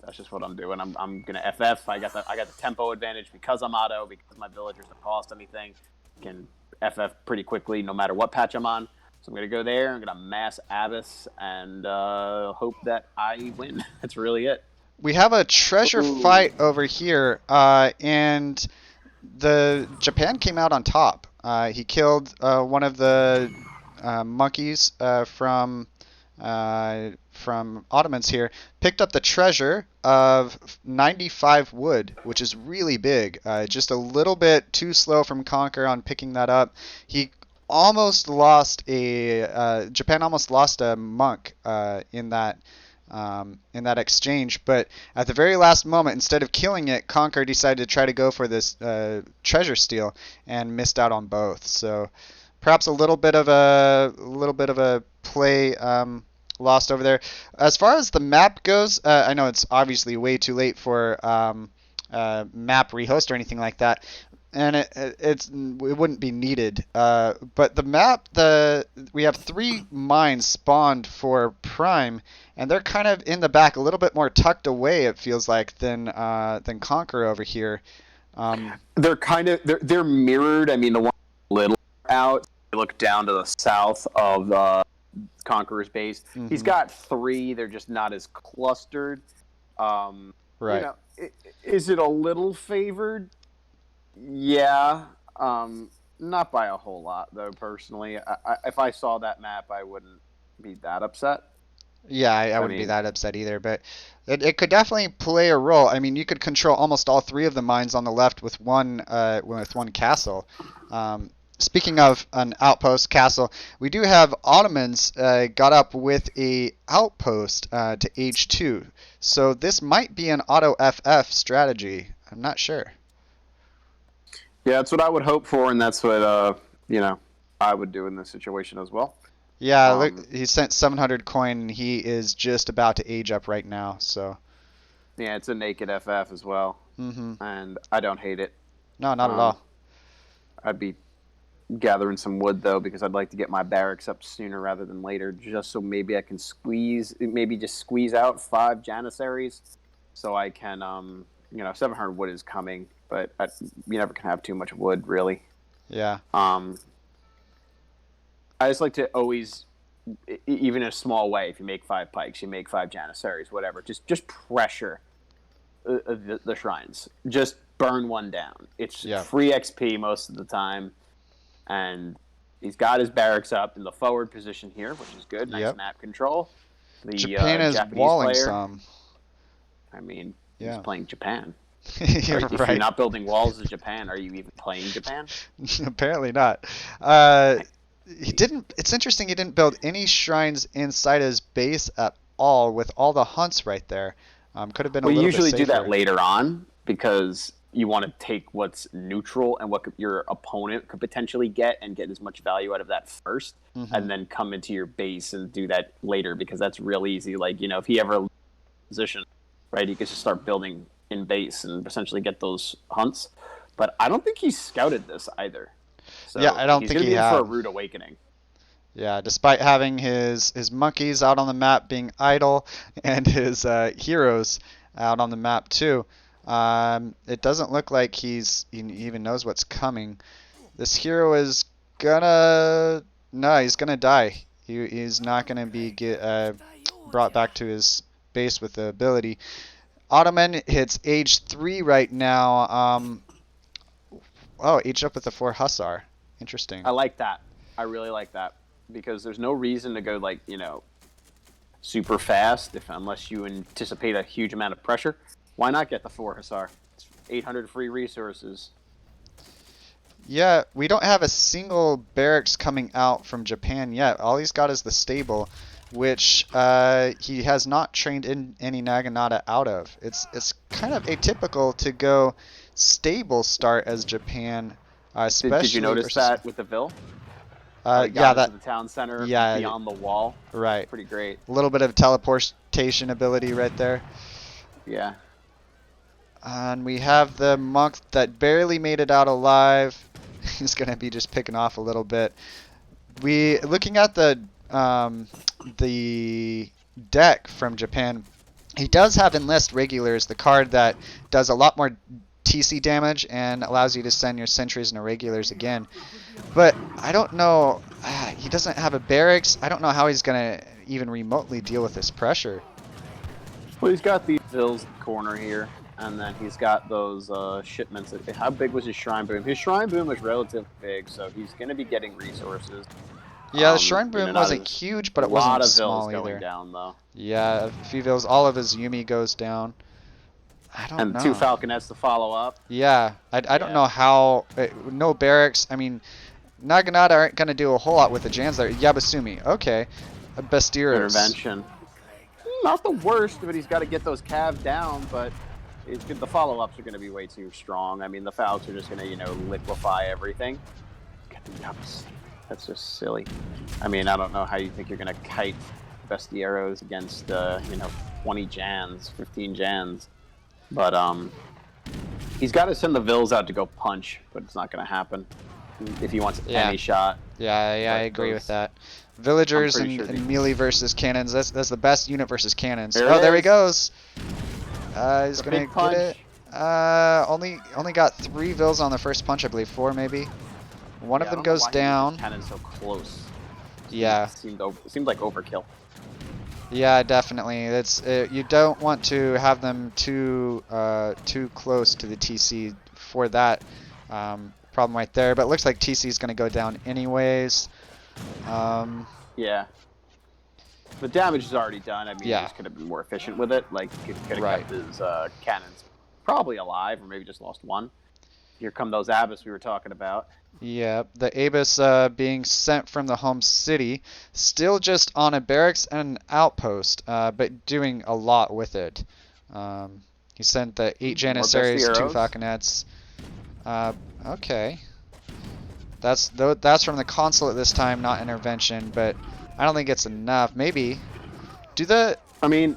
That's just what I'm doing. I'm gonna FF. I got the tempo advantage because I'm auto, because my villagers don't cost anything. Can FF pretty quickly no matter what patch I'm on. So I'm gonna go there. I'm gonna mass Abyss and hope that I win. That's really it. We have a treasure fight over here, and the Japan came out on top. He killed one of the monkeys from Ottomans here, picked up the treasure of 95 wood, which is really big. Just a little bit too slow from Conquer on picking that up. He almost lost Japan almost lost a monk in that exchange, but at the very last moment, instead of killing it, Conquer decided to try to go for this treasure steal and missed out on both. So perhaps a little bit of a play lost over there. As far as the map goes, I know it's obviously way too late for map rehost or anything like that, and it wouldn't be needed. But the map, we have 3 mines spawned for Prime, and they're kind of in the back, a little bit more tucked away. It feels like than Conquer over here. They're kind of they're mirrored. I mean, the one little out, look down to the south of Conqueror's base. Mm-hmm. He's got 3. They're just not as clustered. Right. You know, is it a little favored? Yeah. Not by a whole lot, though, personally. If I saw that map, I wouldn't be that upset. Yeah, I wouldn't be that upset either, but it could definitely play a role. I mean, you could control almost all 3 of the mines on the left with one castle. Speaking of an outpost castle, we do have Ottomans got up with a outpost to H2. So this might be an auto FF strategy. I'm not sure. Yeah, that's what I would hope for, and that's what you know, I would do in this situation as well. Yeah, look, he sent 700 coin, and he is just about to age up right now. So. Yeah, it's a naked FF as well, and I don't hate it. No, not at all. I'd be gathering some wood though, because I'd like to get my barracks up sooner rather than later, just so maybe I can just squeeze out 5 Janissaries, so I can, you know, 700 wood is coming, but you never can have too much wood, really. Yeah. I just like to always, even in a small way, if you make 5 pikes, you make 5 Janissaries, whatever, just pressure the shrines. Just burn one down. It's free XP most of the time. And he's got his barracks up in the forward position here, which is good. Nice map control. Japan is Japanese walling player, some. I mean, he's playing Japan. You're If you're not building walls in Japan, are you even playing Japan? Apparently not. He didn't. It's interesting. He didn't build any shrines inside his base at all, with all the hunts right there. Could have been a little bit safer. We usually do that later on because you want to take what's neutral and what your opponent could potentially get and get as much value out of that first, and then come into your base and do that later, because that's real easy. Like, you know, if he ever position, right, he could just start building in base and essentially get those hunts. But I don't think he scouted this either. So yeah, I don't think he has. He's going to be in for a had. rude awakening. Yeah, despite having his monkeys out on the map being idle and his heroes out on the map too. It doesn't look like he even knows what's coming. This hero is he's gonna die. He's not gonna be brought back to his base with the ability. Ottoman hits age 3 right now. Aged up with the 4 Hussar. Interesting. I like that. I really like that, because there's no reason to go, like, you know, super fast unless you anticipate a huge amount of pressure. Why not get the 4 Hussar? It's 800 free resources. Yeah, we don't have a single barracks coming out from Japan yet. All he's got is the stable, which he has not trained in any Naginata out of. It's kind of atypical to go stable start as Japan, especially. Did you notice that with the Ville? That the town center, beyond the wall. Right. Pretty great. A little bit of teleportation ability right there. Yeah. And we have the monk that barely made it out alive. He's gonna be just picking off a little bit. Looking at the deck from Japan, he does have Enlist Regulars, the card that does a lot more TC damage and allows you to send your sentries and irregulars again. But I don't know. He doesn't have a barracks. I don't know how he's gonna even remotely deal with this pressure. Well, he's got the Vills corner here, and then he's got those shipments. How big was his Shrine Boom? His Shrine Boom was relatively big, so he's going to be getting resources. Yeah, the Shrine Boom wasn't huge, but it wasn't small either. A lot of Vills going down, though. Yeah, a few Vills. All of his Yumi goes down. I don't know. And 2 Falconets to follow up. Yeah, I don't know how. No barracks. I mean, Naginata aren't going to do a whole lot with the Jans there. Yabasumi, okay. Bestiros. Intervention. Not the worst, but he's got to get those Cav down, but the follow-ups are going to be way too strong. I mean, the Falcons are just going to, liquefy everything. That's just silly. I mean, I don't know how you think you're going to kite Bestieros against, 20 Jans, 15 Jans. But he's got to send the Vills out to go punch, but it's not going to happen if he wants any shot. Yeah, I agree with that. Villagers and melee versus cannons. That's the best unit versus cannons. There he goes. He's gonna get it. Only got 3 Vills on the first punch, I believe. 4 maybe. One of I them don't know goes why he moved down. his cannon so close. Yeah. It seemed like overkill. Yeah, definitely. You don't want to have them too close to the TC for that problem right there. But it looks like TC is going to go down anyways. Yeah. The damage is already done. I mean, Yeah. he just could have been more efficient with it. Like, he could have Right. kept his cannons probably alive, or maybe just lost one. Here come those Abyss we were talking about. Yeah, the Abyss being sent from the home city, still just on a barracks and an outpost, but doing a lot with it. He sent the 8 Janissaries, 2 Falconets. Okay. That's from the consulate this time, not intervention, but I don't think it's enough. Maybe. I mean,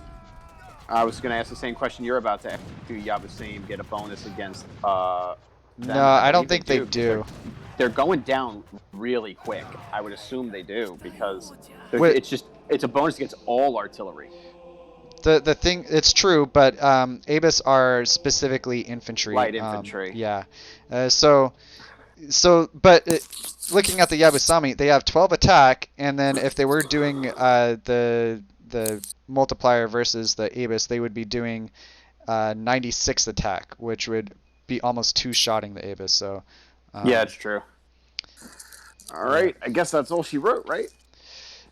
I was going to ask the same question you're about to ask. Do Yabusim get a bonus against them? No, I don't think they do. They're going down really quick. I would assume they do, because it's a bonus against all artillery. The thing, it's true, but Abyss are specifically infantry. Light infantry. Yeah. But looking at the Yabusami, they have 12 attack, and then if they were doing the multiplier versus the Abyss, they would be doing 96 attack, which would be almost two-shotting the Abyss. So. Yeah, it's true. All right, I guess that's all she wrote, right?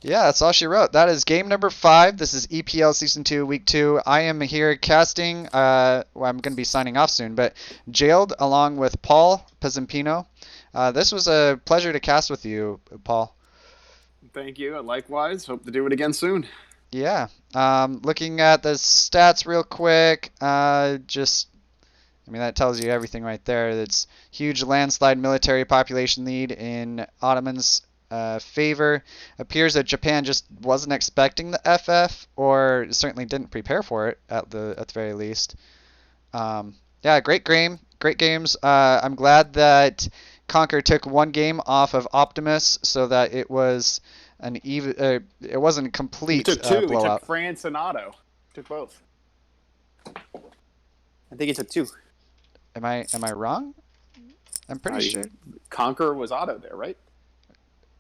Yeah, that's all she wrote. That is game number 5. This is EPL Season 2, Week 2. I am here casting, I'm going to be signing off soon, but Jailed along with Paul Pezzampino. This was a pleasure to cast with you, Paul. Thank you. Likewise. Hope to do it again soon. Yeah. Looking at the stats real quick, that tells you everything right there. It's huge landslide military population lead in Ottoman's favor. Appears that Japan just wasn't expecting the FF, or certainly didn't prepare for it at the very least. Yeah, great game, great games. I'm glad that Conquer took one game off of Optimus, so that it was it wasn't a complete He took two. blowout. He took France and Otto. Took both. I think he took 2. Am I wrong? I'm pretty sure. Conqueror was Otto there, right?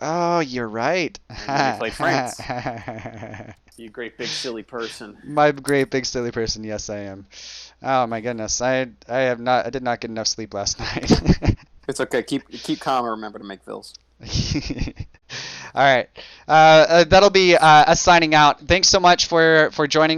Oh, you're right. And he played France. You great big silly person. My great big silly person. Yes, I am. Oh my goodness. I did not get enough sleep last night. It's okay. Keep calm and remember to make Vils. All right. That'll be us signing out. Thanks so much for joining